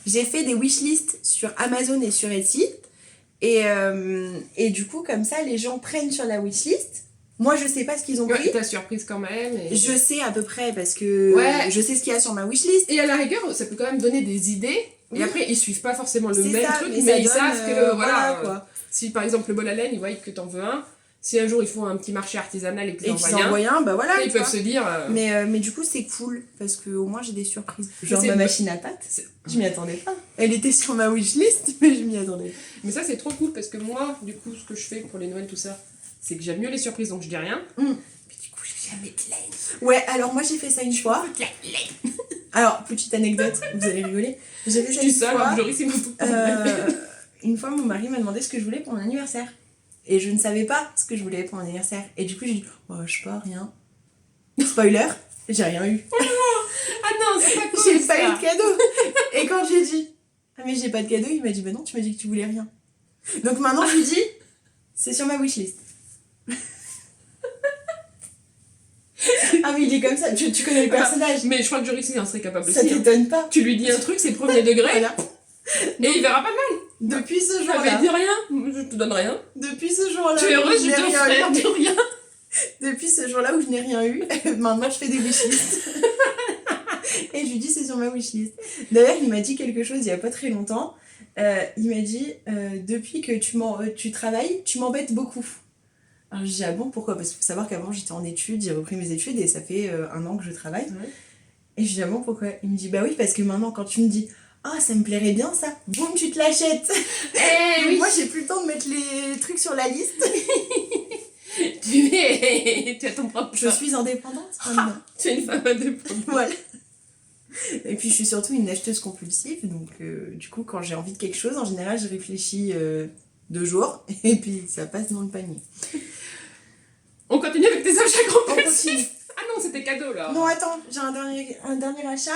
j'ai fait des wishlists sur Amazon et sur Etsy. Et du coup, comme ça, les gens prennent sur la wishlist. Moi, je sais pas ce qu'ils ont pris. Ouais, t'as surprise quand même. Et... Je sais à peu près parce que Ouais. je sais ce qu'il y a sur ma wishlist. Et à la rigueur, ça peut quand même donner des idées. Oui. Et après, ils suivent pas forcément le C'est même ça, truc, mais mais ça ils donne, savent que voilà. quoi. Si par exemple le bol à laine, ils voient que t'en veux un. Si un jour ils font un petit marché artisanal et qu'ils Et en qu'ils voient un, envoient un, bah voilà. ils tu peuvent vois. se dire. Mais du coup, c'est cool parce que au moins j'ai des surprises. Genre c'est ma une- machine à pâte, c'est- je m'y attendais pas. Elle était sur ma wishlist, mais je m'y attendais pas. Mais ça, c'est trop cool parce que moi, du coup, ce que je fais pour les Noëls, tout ça, c'est que j'aime mieux les surprises, donc je dis rien. Mm. Puis du coup, j'ai jamais de laine. Ouais, alors moi j'ai fait ça une fois. De la laine. Alors, petite anecdote, vous allez rigoler. J'ai fait Je ça dis une ça, alors fois. que Joris, il m'a tout Une fois, mon mari m'a demandé ce que je voulais pour mon anniversaire. Et je ne savais pas ce que je voulais pour mon anniversaire. Et du coup, j'ai dit, oh, je sais pas, rien. Spoiler, j'ai rien eu. Ah non, c'est pas cool. J'ai ça. pas eu de cadeau. Et quand j'ai dit, ah mais j'ai pas de cadeau, il m'a dit, bah non, tu m'as dit que tu voulais rien. Donc maintenant, je lui dis, c'est sur ma wishlist. Ah mais il est comme ça, tu connais le personnage. Mais je crois que Joris, il en serait capable Ça aussi. hein. t'étonne pas. Tu lui dis un truc, c'est premier degré, Voilà. et il verra pas mal. Depuis ce Je jour-là, dit rien, je te donne rien. depuis ce jour-là, Tu es heureuse, où je n'ai te rien ferai eu. de rien. Depuis ce jour-là où je n'ai rien eu, maintenant je fais des wishlists. Et je lui dis c'est sur ma wishlist. D'ailleurs, il m'a dit quelque chose il y a pas très longtemps. Il m'a dit depuis que tu travailles, tu m'embêtes beaucoup. Alors je dis ah bon, pourquoi? Parce qu'il faut savoir qu'avant j'étais en études, j'ai repris mes études et ça fait 1 an que je travaille. Ouais. Et je dis ah bon, pourquoi? Il me dit bah oui, parce que maintenant quand tu me dis ah ça me plairait bien ça, boum, tu te l'achètes. Eh oui. Moi j'ai plus le temps de mettre les trucs sur la liste. Tu as ton propre. Je suis indépendante maintenant. Tu es une femme indépendante. Voilà. Et puis je suis surtout une acheteuse compulsive, donc du coup quand j'ai envie de quelque chose, en général je réfléchis 2 jours et puis ça passe dans le panier. On continue avec tes achats On compulsifs. continue. Ah non, c'était cadeau là. Non attends, j'ai un dernier achat.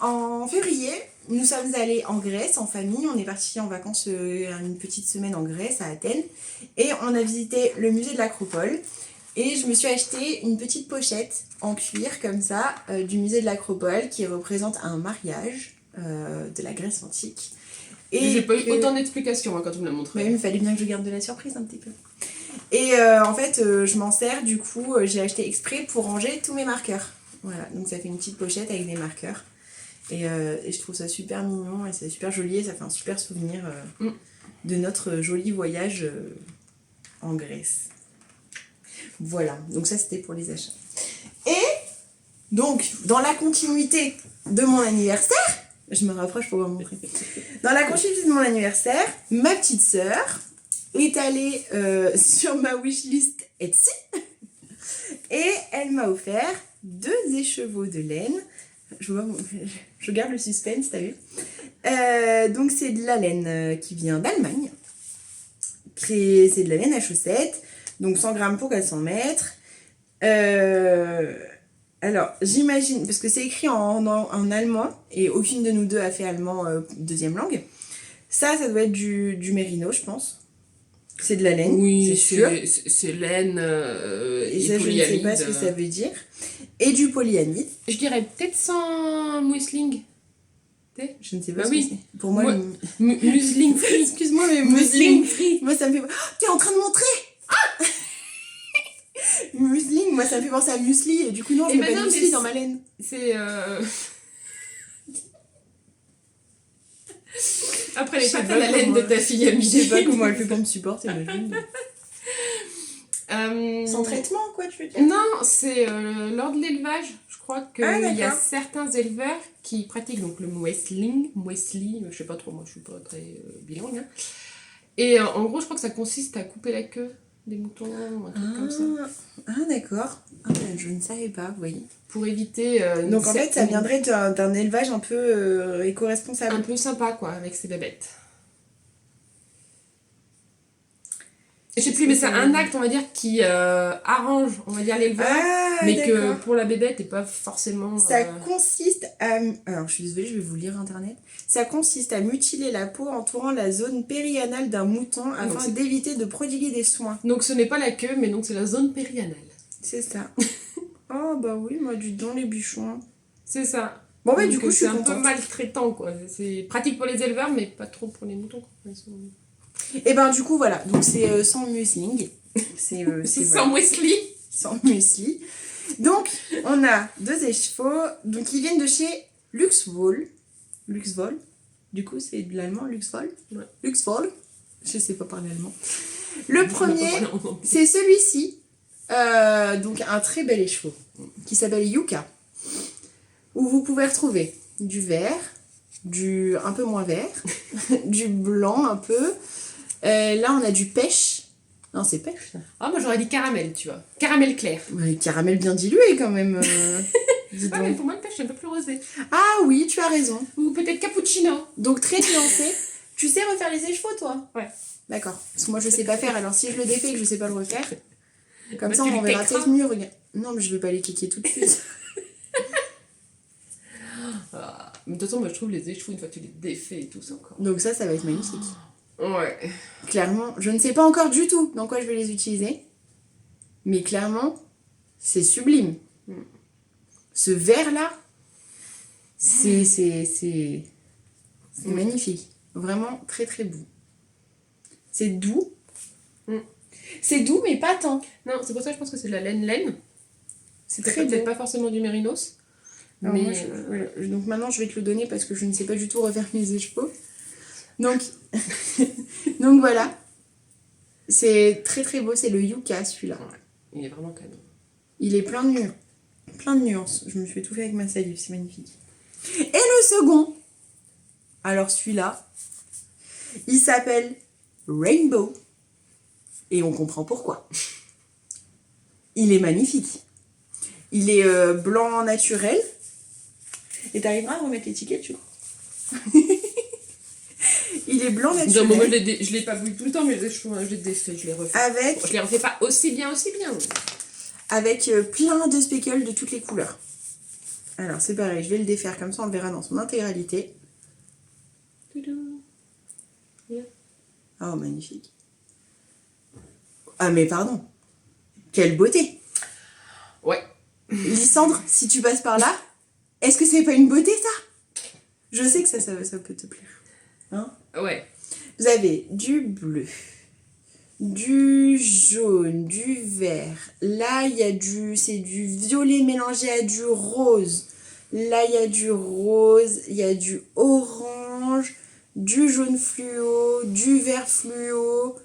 En février, nous sommes allés en Grèce en famille, on est parti en vacances une petite semaine en Grèce à Athènes et on a visité le musée de l'Acropole. Et je me suis acheté une petite pochette en cuir comme ça du musée de l'Acropole qui représente un mariage de la Grèce antique. Et j'ai pas eu autant d'explications quand tu me l'as montré. Mais il fallait bien que je garde de la surprise un petit peu. Et en fait, je m'en sers du coup, j'ai acheté exprès pour ranger tous mes marqueurs. Voilà, donc ça fait une petite pochette avec des marqueurs. Et je trouve ça super mignon et c'est super joli et ça fait un super souvenir de notre joli voyage en Grèce. Voilà, donc ça c'était pour les achats. Et donc, dans la continuité de mon anniversaire, je me rapproche pour vous montrer. Dans la continuité de mon anniversaire, ma petite sœur est allée sur ma wishlist Etsy et elle m'a offert 2 écheveaux de laine. Je garde le suspense, t'as vu? Donc c'est de la laine qui vient d'Allemagne. C'est de la laine à chaussettes. Donc 100 grammes pour 400 mètres. Alors, j'imagine, parce que c'est écrit en allemand, et aucune de nous deux a fait allemand deuxième langue. Ça doit être du mérino, je pense. C'est de la laine, oui, c'est sûr. C'est laine et ça, je ne sais pas ce que ça veut dire. Et du polyamide. Je dirais peut-être sans muesling. Je ne sais pas bah ce oui. que c'est. Pour moi, muesling free. Excuse-moi, mais muesling free. Moi, ça me fait... Oh, t'es en train de montrer Muesling, moi ça me fait penser à muesli et du coup non, je mets pas de muesli dans ma laine. C'est après les pâtes à la laine de ta fille amie. Je sais pas comment elle fait pour me supporter, mais sans traitement quoi tu veux dire? Non, c'est lors de l'élevage, je crois qu'il y a certains éleveurs qui pratiquent donc le muesli, je sais pas trop, moi je suis pas très bilingue. Hein. Et en gros je crois que ça consiste à couper la queue des moutons, un truc comme ça. Ah d'accord, je ne savais pas, vous voyez. Pour éviter... donc en fait ça viendrait d'un élevage un peu éco-responsable. Un peu sympa quoi, avec ces bébêtes. Je sais plus, mais c'est un acte, on va dire, qui arrange, on va dire, l'éleveur, mais que pour la bébête n'est pas forcément... Ça consiste à... Alors, je suis désolée, je vais vous lire internet. Ça consiste à mutiler la peau entourant la zone périanale d'un mouton afin d'éviter de prodiguer des soins. Donc, ce n'est pas la queue, mais donc c'est la zone périanale. C'est ça. Oh, bah oui, moi, du dans les bûchons. C'est ça. Bon, bah, du coup, je suis contente. C'est un peu maltraitant, quoi. C'est pratique pour les éleveurs, mais pas trop pour les moutons, quoi. Et ben du coup voilà, donc c'est sans muesling, c'est sans muesli. Sans muesli. Donc on a 2 écheveaux, donc ils viennent de chez Luxvol. Du coup c'est de l'allemand Luxvol. Ouais. Luxvol. Je sais pas parler allemand. Le premier c'est celui-ci, donc un très bel écheveau qui s'appelle Yuka, où vous pouvez retrouver du vert, du un peu moins vert, du blanc un peu. Là, on a du pêche. Non, c'est pêche, ça. Ah, moi, j'aurais dit caramel, tu vois. Caramel clair. Ouais, caramel bien dilué, quand même. Mais pour moi, le pêche, c'est un peu plus rosé. Ah oui, tu as raison. Ou peut-être cappuccino. Donc, très nuancé. Tu sais refaire les écheveaux, toi? Ouais. D'accord. Parce que moi, je sais pas faire. Alors, si je le défais et que je sais pas le refaire, comme bah, ça, on verra peut-être mieux. Regarde. Non, mais je vais pas les kéker tout de suite. Mais de toute façon, moi, je trouve les écheveaux, une fois que tu les défais et tout, c'est encore... Donc ça va être magnifique. Ouais. Clairement, je ne sais pas encore du tout dans quoi je vais les utiliser. Mais clairement, c'est sublime. Ce vert-là, c'est magnifique. Vraiment très très beau. C'est doux. C'est doux, mais pas tant. Non, c'est pour ça que je pense que c'est de la laine. C'est très peut-être pas forcément du mérinos. Alors mais moi, donc maintenant, je vais te le donner parce que je ne sais pas du tout refaire mes écheveaux. Donc, donc voilà. C'est très très beau, c'est le Yucca celui-là. Ouais, il est vraiment canon. Il est plein de nuances. Je me suis étouffée avec ma salive, c'est magnifique. Et le second, alors celui-là, il s'appelle Rainbow. Et on comprend pourquoi. Il est magnifique. Il est blanc naturel. Et t'arriveras à remettre l'étiquette, tu crois? Il est blanc naturel. Non, moi, je l'ai pas vu tout le temps, mais j'ai défait, je l'ai refait. Je les refais pas aussi bien. Avec plein de speckles de toutes les couleurs. Alors c'est pareil, je vais le défaire comme ça, on le verra dans son intégralité. Oh, magnifique. Ah mais pardon. Quelle beauté. Ouais. Lysandre, si tu passes par là, est-ce que c'est pas une beauté ça? Je sais que ça peut te plaire. Hein? Ouais. Vous avez du bleu, du jaune, du vert. Là, c'est du violet mélangé à du rose. Là, il y a du rose, il y a du orange, du jaune fluo, du vert fluo.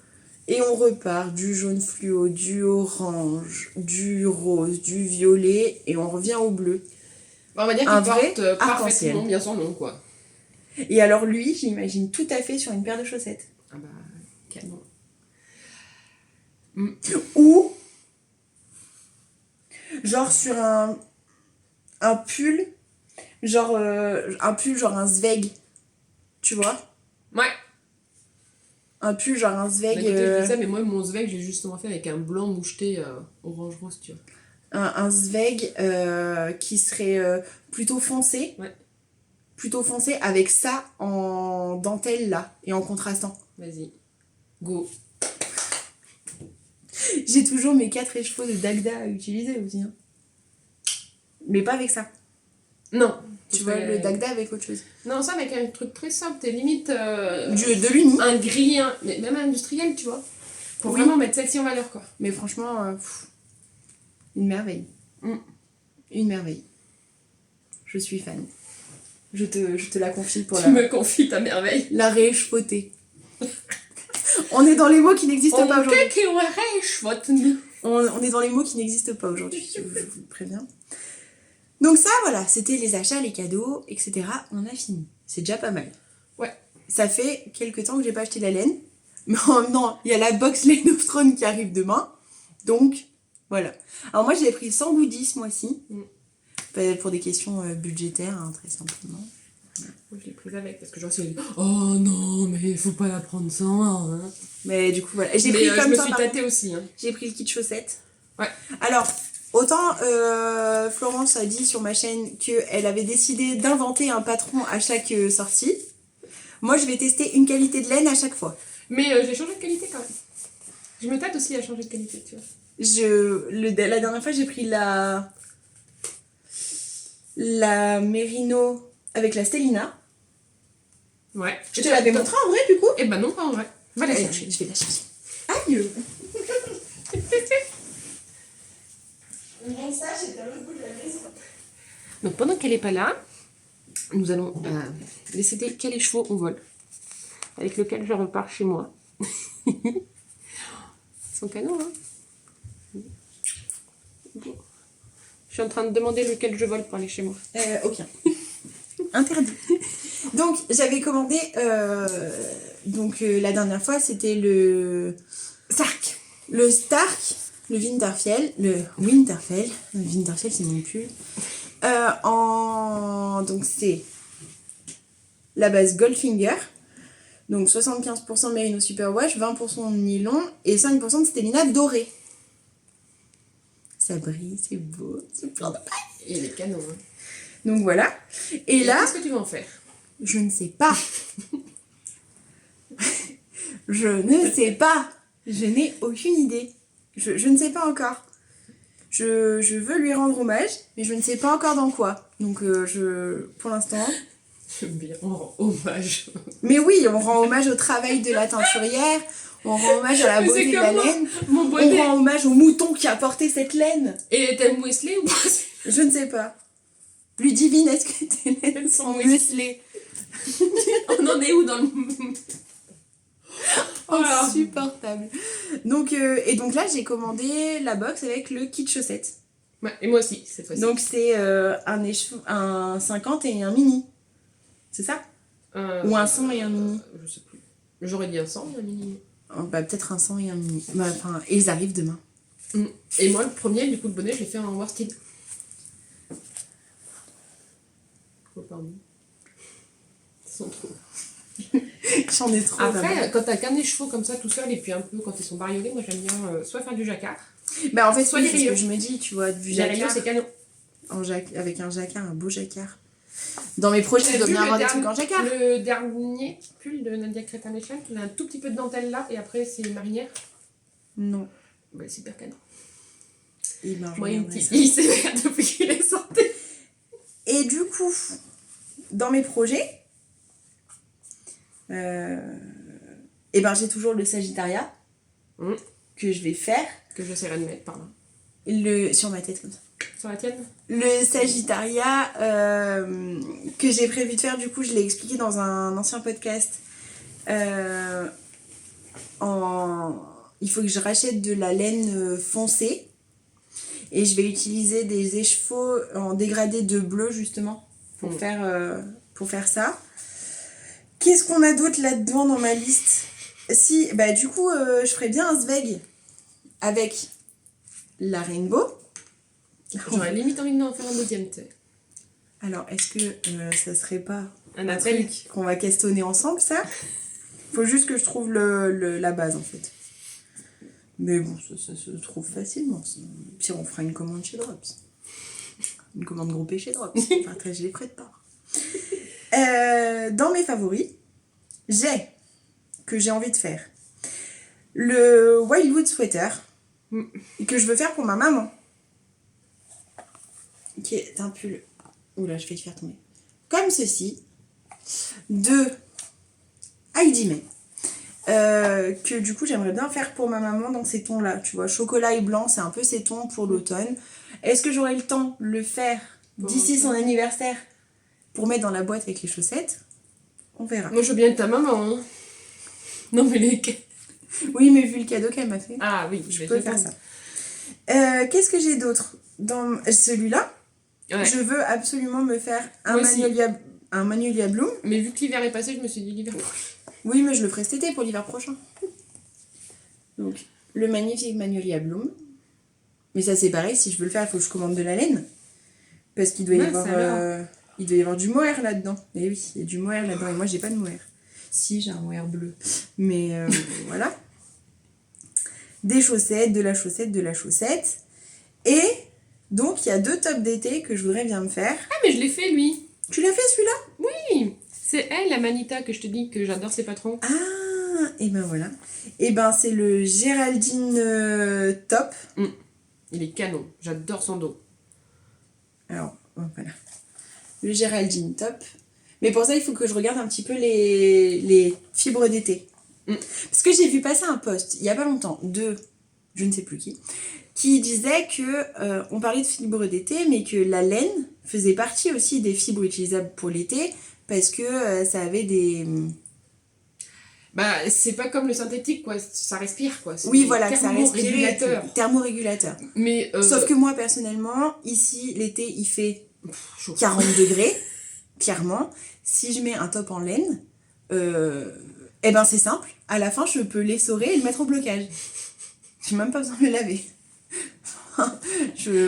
Et on repart du jaune fluo, du orange, du rose, du violet. Et on revient au bleu. On va dire qu'il porte parfaitement bien son nom, quoi. Et alors lui, j'imagine tout à fait sur une paire de chaussettes. Ah bah, canon. Ou, genre sur un pull, genre un Zweig, tu vois? Ouais. Un pull genre un Zweig... Je dis ça, mais moi, mon Zweig, j'ai justement fait avec un blanc moucheté orange-rose, tu vois. Un Zweig qui serait plutôt foncé. Ouais. Plutôt foncé avec ça en dentelle là et en contrastant. Vas-y. Go. J'ai toujours mes 4 écheveaux de Dagda à utiliser aussi. Hein. Mais pas avec ça. Non. Tu vois, le Dagda avec autre chose. Non, ça avec un truc très simple, t'es limite... de l'uni. Un gris, mais même industriel, tu vois. Pour vraiment mettre celle-ci en valeur, quoi. Mais franchement, une merveille. Une merveille. Je suis fan. Je te la confie pour Tu me confies ta merveille. La réécheveauté. On est dans les mots qui n'existent pas aujourd'hui. On est dans les mots qui n'existent pas aujourd'hui, je vous préviens. Donc ça, voilà, c'était les achats, les cadeaux, etc. On a fini. C'est déjà pas mal. Ouais. Ça fait quelques temps que j'ai pas acheté la laine. Mais en même temps, il y a la box Lane of Thrones qui arrive demain. Donc, voilà. Alors moi, j'ai pris 100 goodies ce mois-ci. Pour des questions budgétaires, hein, très simplement. Moi, je l'ai prise avec parce que j'en suis oh non, mais il faut pas la prendre sans. Hein. Mais du coup, voilà. J'ai pris comme je me ça, suis tâtée aussi. Hein. J'ai pris le kit chaussettes. Ouais. Alors, autant Florence a dit sur ma chaîne qu'elle avait décidé d'inventer un patron à chaque sortie. Moi, je vais tester une qualité de laine à chaque fois. Mais j'ai changé de qualité quand même. Je me tâte aussi à changer de qualité, tu vois. La dernière fois, j'ai pris la Merino avec la Stellina. Ouais. Je te l'avais montré en vrai, du coup? Eh ben non, pas en vrai. Va la chercher. Je vais la chercher. Aïe. Bon, ça, j'étais à l'autre bout de la maison. Donc pendant qu'elle est pas là, nous allons décider quel écheveau on vole. Avec lequel je repars chez moi. Ils sont canons, hein. Je suis en train de demander lequel je vole pour aller chez moi. Aucun. Interdit. Donc, j'avais commandé... la dernière fois, c'était le... Stark. Le Stark, le Winterfell. Le Winterfell, c'est mon pull. Donc, c'est la base Goldfinger. Donc, 75% Merino Superwash, 20% de nylon et 5% de stellina doré. Ça brille, c'est beau, c'est plein de paille. Il est canon. Hein. Donc voilà. Et là... Qu'est-ce que tu vas en faire? Je ne sais pas. Je ne sais pas. Je n'ai aucune idée. Je ne sais pas encore. Je veux lui rendre hommage, mais je ne sais pas encore dans quoi. Donc pour l'instant... J'aime bien, on rend hommage. Mais oui, on rend hommage au travail de la teinturière, on rend hommage à la beauté de la laine, on rend hommage au mouton qui a porté cette laine. Et t'aimes Wesley ou pas? Je ne sais pas. Ludivine, est-ce que tes laines sont muselées? On en est où dans le... Insupportable. Donc, et donc là, j'ai commandé la box avec le kit chaussettes. Ouais, et moi aussi, cette fois-ci. Donc c'est un 50 et un mini. C'est ça? Ou un 100 et un mini? Je sais plus. J'aurais dit un 100 et un mini. Oh, bah, peut-être un 100 et un mini. Bah, enfin, et ils arrivent demain. Et moi, le premier, du coup, le bonnet, je l'ai fait en worsted. Oh, pardon. Ils sont trop. J'en ai trop. Après, quand t'as qu'un des chevaux comme ça tout seul, et puis un peu quand ils sont bariolés, moi j'aime bien soit faire du jacquard. Bah en fait, soit oui, les c'est ce que rayures. je me dis, tu vois, du Les rayures, jacquard. c'est canon. Avec un jacquard, un beau jacquard. Dans mes projets, il doit bien avoir des trucs en jacquard. Le dernier pull de Nadia Crétin-Lechen, il a un tout petit peu de dentelle là, et après c'est marinière. Non. Bah, c'est hyper canon. Moi, il s'évère depuis qu'il est sorti. Et du coup, dans mes projets, et ben j'ai toujours le Sagittariat que je vais faire. Que j'essaierai de mettre par là. Sur ma tête comme ça. Sur la tienne? Le Sagittariat que j'ai prévu de faire, du coup, je l'ai expliqué dans un ancien podcast. Il faut que je rachète de la laine foncée. Et je vais utiliser des écheveaux en dégradé de bleu, justement, pour faire ça. Qu'est-ce qu'on a d'autre là-dedans dans ma liste? Si, bah du coup, je ferais bien un Zweig avec la Rainbow. J'aurais limite envie d'en faire un deuxième, tu sais. Alors, est-ce que ça serait pas Un truc qu'on va questionner ensemble, ça? Faut juste que je trouve la base, en fait. Mais bon, ça se trouve facilement. Puis on fera une commande chez Drops. Une commande groupée chez Drops. Partager les frais de port. Dans mes favoris, que j'ai envie de faire le Wildwood Sweater que je veux faire pour ma maman. Qui est un pull. Oula, je vais le faire tomber. Comme ceci. De Heidi May. Que du coup j'aimerais bien faire pour ma maman dans ces tons là, tu vois, chocolat et blanc, c'est un peu ces tons pour l'automne. Est-ce que j'aurai le temps de le faire d'ici son anniversaire pour mettre dans la boîte avec les chaussettes? On verra. Moi je veux bien être ta maman, hein. Non mais les... Oui, mais vu le cadeau qu'elle m'a fait, ah oui, je peux faire ça. Qu'est-ce que j'ai d'autre dans celui-là? Ouais. Je veux absolument me faire un Magnolia Bloom. Mais vu que l'hiver est passé, je me suis dit l'hiver prochain. Oui, mais je le ferai cet été pour l'hiver prochain. Donc, le magnifique Magnolia Bloom. Mais ça, c'est pareil, si je veux le faire, il faut que je commande de la laine. Parce qu'il doit y avoir du mohair là-dedans. Et oui, il y a du mohair là-dedans. Et moi, j'ai pas de mohair. Si, j'ai un mohair bleu. Mais voilà. Des chaussettes, de la chaussette, de la chaussette. Et donc, il y a 2 tops d'été que je voudrais bien me faire. Ah, mais je l'ai fait, lui. Tu l'as fait, celui-là? Oui. C'est elle, la Manita, que je te dis que j'adore ses patrons. Ah, et ben voilà. Et ben c'est le Géraldine top. Il est canon, j'adore son dos. Alors, voilà. Le Géraldine top. Mais pour ça, il faut que je regarde un petit peu les fibres d'été. Parce que j'ai vu passer un post, il y a pas longtemps, de je ne sais plus qui disait que on parlait de fibres d'été, mais que la laine faisait partie aussi des fibres utilisables pour l'été. Parce que ça avait des... Bah, c'est pas comme le synthétique, quoi. Ça respire, quoi. Oui, voilà, ça respire. Thermorégulateur. Mais sauf que moi, personnellement, ici, l'été, il fait chaud. 40 degrés, clairement. Si je mets un top en laine, eh ben c'est simple. À la fin, je peux l'essorer et le mettre au blocage. J'ai même pas besoin de le laver.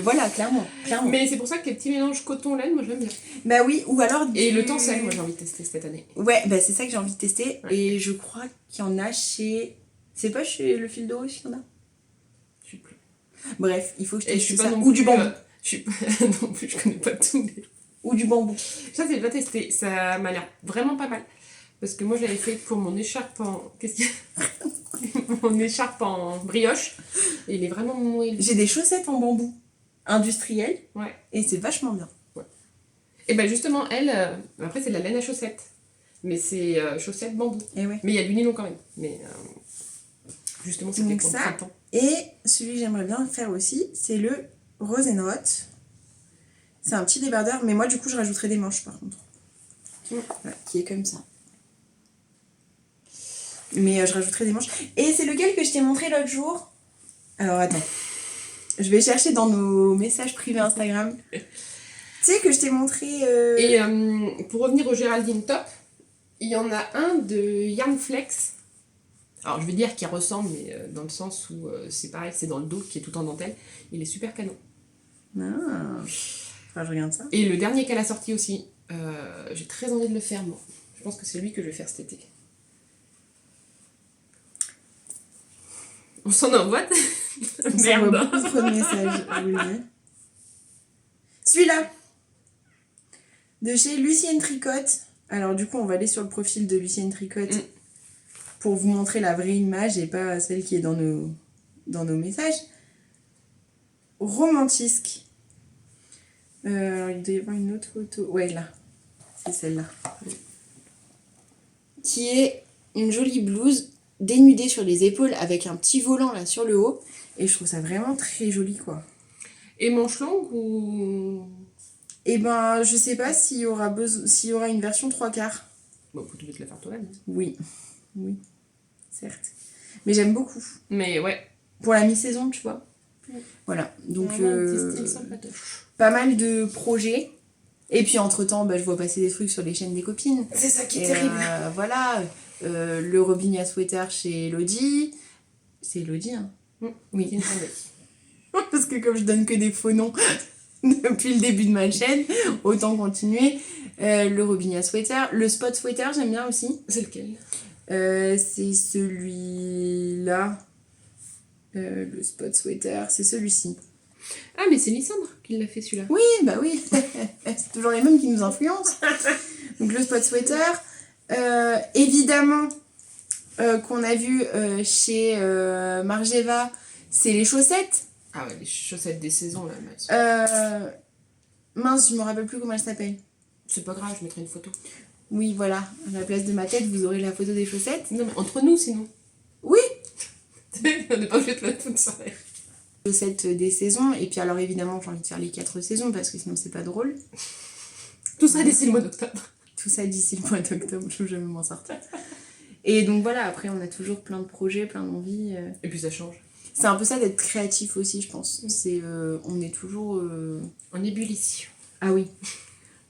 Voilà, clairement. Mais c'est pour ça que les petits mélanges coton-laine, moi j'aime bien. Bah oui, ou alors et le tencel, moi j'ai envie de tester cette année. Ouais, bah c'est ça que j'ai envie de tester. Ouais. Et je crois qu'il y en a chez... C'est pas chez le fil de rose qu'il y en a? Je sais plus. Bref, il faut que je teste ça. Ou du bambou. Je suis pas non plus, je connais pas tout. Mais... Ou du bambou. Ça, c'est pas testé. Ça m'a l'air vraiment pas mal. Parce que moi, je l'avais fait pour mon écharpe en... Qu'est-ce qu'il y a? Mon écharpe en brioche. Et il est vraiment moelleux. J'ai des chaussettes en bambou industrielles. Ouais. Et c'est vachement bien. Ouais. Et ben justement, elle... après, c'est de la laine à chaussettes. Mais c'est chaussettes bambou. Et ouais. Mais il y a du nylon quand même. Mais justement, c'était pour le printemps. Et celui que j'aimerais bien faire aussi, c'est le Rosenrot. C'est un petit débardeur. Mais moi, du coup, je rajouterai des manches, par contre. Voilà, qui est comme ça. Mais je rajouterai des manches. Et c'est lequel que je t'ai montré l'autre jour? Alors attends. Je vais chercher dans nos messages privés Instagram. Tu sais que je t'ai montré... Et pour revenir au Géraldine Top, il y en a un de Yarn Flex. Alors je vais dire qu'il ressemble, mais dans le sens où c'est pareil, c'est dans le dos qui est tout en dentelle. Il est super canon. Ah. Enfin, je regarde ça. Et le dernier qu'elle a sorti aussi, j'ai très envie de le faire moi. Je pense que c'est lui que je vais faire cet été. On s'en envoie. On Merde. s'envoie beaucoup trop de messages, je vous le dis. Celui-là, de chez Lucienne Tricotte. Alors du coup, on va aller sur le profil de Lucienne Tricotte pour vous montrer la vraie image et pas celle qui est dans nos messages. Romantisque. Alors, il doit y avoir une autre photo. Ouais, là. C'est celle-là. Qui est une jolie blouse dénudée sur les épaules avec un petit volant là sur le haut. Et je trouve ça vraiment très joli, quoi. Et manche longue ou... Et ben, je sais pas s'il y aura une version 3/4. Bon, faut tout te la faire toi-même. Oui, certes. Mais j'aime beaucoup. Mais ouais. Pour la mi-saison, tu vois. Voilà, donc pas mal de projets. Et puis entre-temps, je vois passer des trucs sur les chaînes des copines. C'est ça qui est terrible. Voilà, le Robinia Sweater chez Elodie. C'est Elodie, hein? Oui. Parce que comme je donne que des faux noms depuis le début de ma chaîne, autant continuer. Le Robinia Sweater. Le Spot Sweater, j'aime bien aussi. C'est lequel? C'est celui-là. Le Spot Sweater, c'est celui-ci. Ah, mais c'est Lysandre qui l'a fait celui-là. Oui, bah oui. C'est toujours les mêmes qui nous influencent. Donc le Spot Sweater. Évidemment, qu'on a vu chez Margeva, c'est les chaussettes. Ah ouais, les chaussettes des saisons là. Mince, je me rappelle plus comment elles s'appellent. C'est pas grave, je mettrai une photo. Oui, voilà. À la place de ma tête, vous aurez la photo des chaussettes. Non, mais entre nous sinon. Oui. On n'est pas obligé de mettre toute ça. Chaussettes des saisons. Et puis alors évidemment, j'ai envie de faire les 4 saisons parce que sinon c'est pas drôle. Tout ça d'ici le mois d'octobre. Tout ça d'ici le mois d'octobre, je ne vais jamais m'en sortir. Et donc voilà, après on a toujours plein de projets, plein d'envies. Et puis ça change. C'est un peu ça d'être créatif aussi, je pense. On est toujours... En ébullition. Ah oui.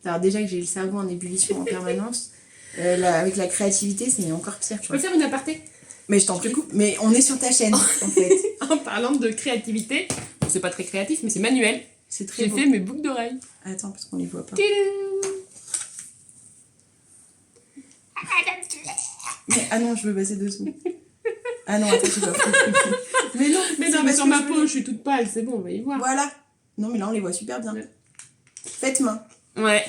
Alors déjà que j'ai le cerveau en ébullition en permanence, avec la créativité, c'est encore pire. Je peux faire une aparté? Mais je t'en prie. Mais on est sur ta chaîne, en fait. En parlant de créativité, bon, c'est pas très créatif, mais c'est manuel. C'est très J'ai beau. fait mes boucles d'oreilles. Attends, parce qu'on les voit pas. Ah non, je veux passer dessous. Ah non, attends, je dois Mais non, mais sur ma peau, je suis toute pâle, c'est bon, on va y voir. Voilà. Non, mais là, on les voit super bien. Faites main. Ouais.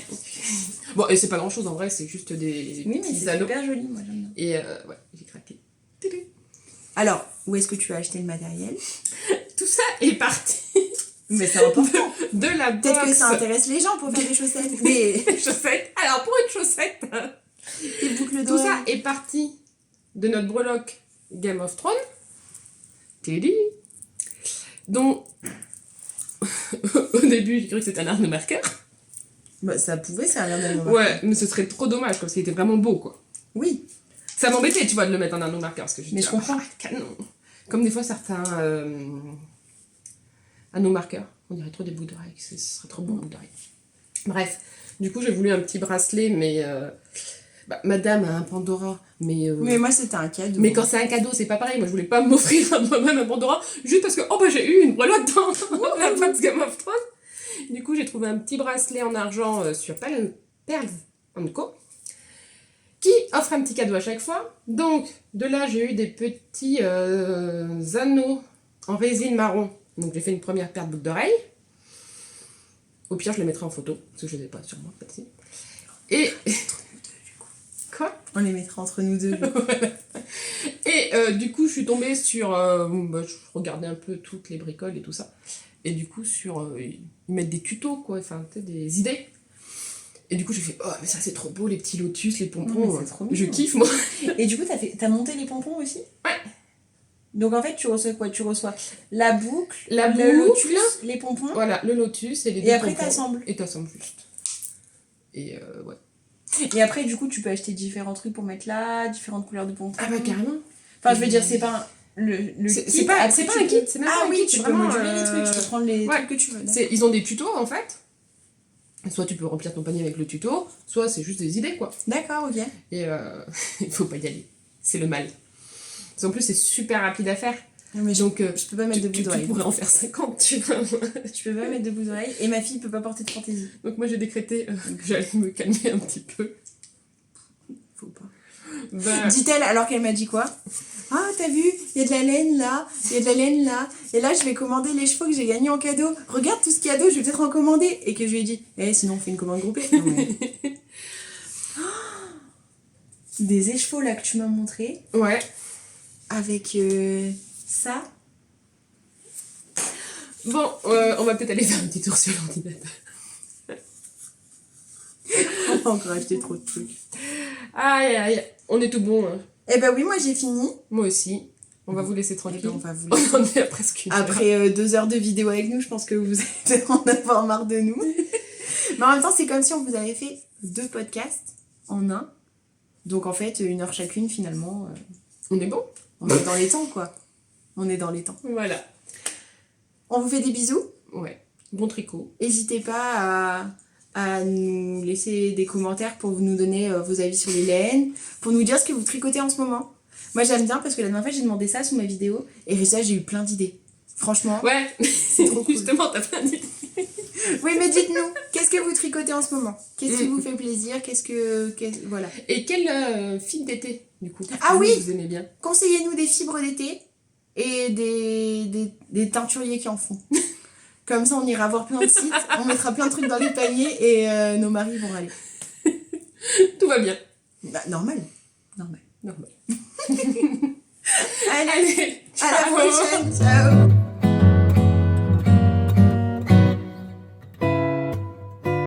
Bon, et c'est pas grand chose en vrai, c'est juste des Oui, mais petits c'est anneaux. super joli, moi j'aime bien. Et ouais, j'ai craqué. Alors, où est-ce que tu as acheté le matériel? Tout ça est parti Mais c'est important. de la box. Peut-être que ça intéresse les gens pour faire des chaussettes. Des chaussettes. Alors, pour une chaussette, boucles tout d'oreilles. ça est parti de notre breloque Game of Thrones. Teddy. Donc, au début, j'ai cru que c'était un arme de marqueur. Bah, ça pouvait, c'est un anneau. Ouais, mais ce serait trop dommage, parce qu'il était vraiment beau, quoi. Oui. Ça m'embêtait, tu vois, de le mettre en anneau marqueur, parce que Mais je comprends. Canon. Comme des fois, certains anneaux marqueurs, on dirait trop des boucles d'oreilles, ce serait trop beau, boucles d'oreilles. Bref, du coup, j'ai voulu un petit bracelet, mais madame a un Pandora, mais... Mais moi, c'était un cadeau. Mais quand c'est un cadeau, c'est pas pareil. Moi, je voulais pas m'offrir à moi-même un Pandora, juste parce que, j'ai eu une breloque dans la boîte Game of Thrones. Du coup, j'ai trouvé un petit bracelet en argent sur Pearls Co. qui offre un petit cadeau à chaque fois. Donc, de là, j'ai eu des petits anneaux en résine marron. Donc, j'ai fait une première paire de boucles d'oreilles. Au pire, je les mettrai en photo, parce que je les ai pas sur moi, peut-être. Et... Quoi? On les mettra entre nous deux. Et du coup, je suis tombée sur... je regardais un peu toutes les bricoles et tout ça. Et du coup, ils mettent des tutos, quoi. Enfin, tu sais, des idées. Et du coup, j'ai fait, oh, mais ça, c'est trop beau, les petits lotus, les pompons. C'est trop Je mignon. kiffe, moi. Et du coup, t'as monté les pompons aussi? Ouais. Donc en fait, tu reçois quoi? Tu reçois la boucle, La le boucle, lotus, les pompons. Voilà, le lotus et les deux Et après, pompons. t'assembles. Et t'assembles juste. Et ouais. Et après, du coup, tu peux acheter différents trucs pour mettre là, différentes couleurs de pontons. Ah bah carrément. Enfin, je veux dire, c'est pas le C'est kit. pas, Après, c'est pas tu un peux- kit, c'est même Ah pas un oui, kit. tu c'est peux vraiment, moduler les trucs, tu peux prendre les ouais. trucs que tu veux. Ils ont des tutos en fait. Soit tu peux remplir ton panier avec le tuto, soit c'est juste des idées quoi. D'accord, ok. Et il faut pas y aller. C'est le mal. Parce qu'en plus, c'est super rapide à faire. Non, mais Donc, je peux pas mettre de bouts tu d'oreille. pourrais en faire 50, tu vois. Je peux pas mettre de bouts d'oreille. Et ma fille peut pas porter de fantaisie. Donc, moi, j'ai décrété que j'allais me calmer un petit peu. Faut pas. Bah, Dit-elle alors qu'elle m'a dit quoi? Ah, t'as vu, il y a de la laine là, il y a de la laine là. Et là, je vais commander les chevaux que j'ai gagnés en cadeau. Regarde tout ce qu'il y a d'autre, je vais peut-être en commander. Et que je lui ai dit, sinon on fait une commande groupée. Non, mais... Des écheveaux là que tu m'as montré. ouais. Avec ça. Bon, on va peut-être aller faire un petit tour sur l'ordinateur. On va encore acheter trop de trucs. Aïe, aïe, on est tout bon. Hein. Eh ben oui, moi j'ai fini. Moi aussi. On va vous laisser tranquille. Eh ben, on va vous On en est à presque une heure. Après 2 heures de vidéo avec nous, je pense que vous allez en avoir marre de nous. Mais en même temps, c'est comme si on vous avait fait 2 podcasts en un. Donc en fait, 1 heure chacune finalement. On est bon. On est dans les temps quoi. On est dans les temps. Voilà. On vous fait des bisous. Ouais. Bon tricot. N'hésitez pas à nous laisser des commentaires pour nous donner vos avis sur les laines, pour nous dire ce que vous tricotez en ce moment. Moi j'aime bien parce que la dernière fois j'ai demandé ça sous ma vidéo et résultat j'ai eu plein d'idées. Franchement, Ouais. c'est trop cool. Justement, t'as plein d'idées. Oui, mais dites-nous, qu'est-ce que vous tricotez en ce moment? Qu'est-ce qui vous fait plaisir? Voilà. Et quelle fibre d'été, du coup? Ah oui. Vous aimez bien. Conseillez-nous des fibres d'été et des teinturiers qui en font. Comme ça, on ira voir plein de sites, on mettra plein de trucs dans les paniers et nos maris vont râler. Tout va bien. Bah, normal. Normal. Allez, Allez, à la ciao. prochaine. Ciao.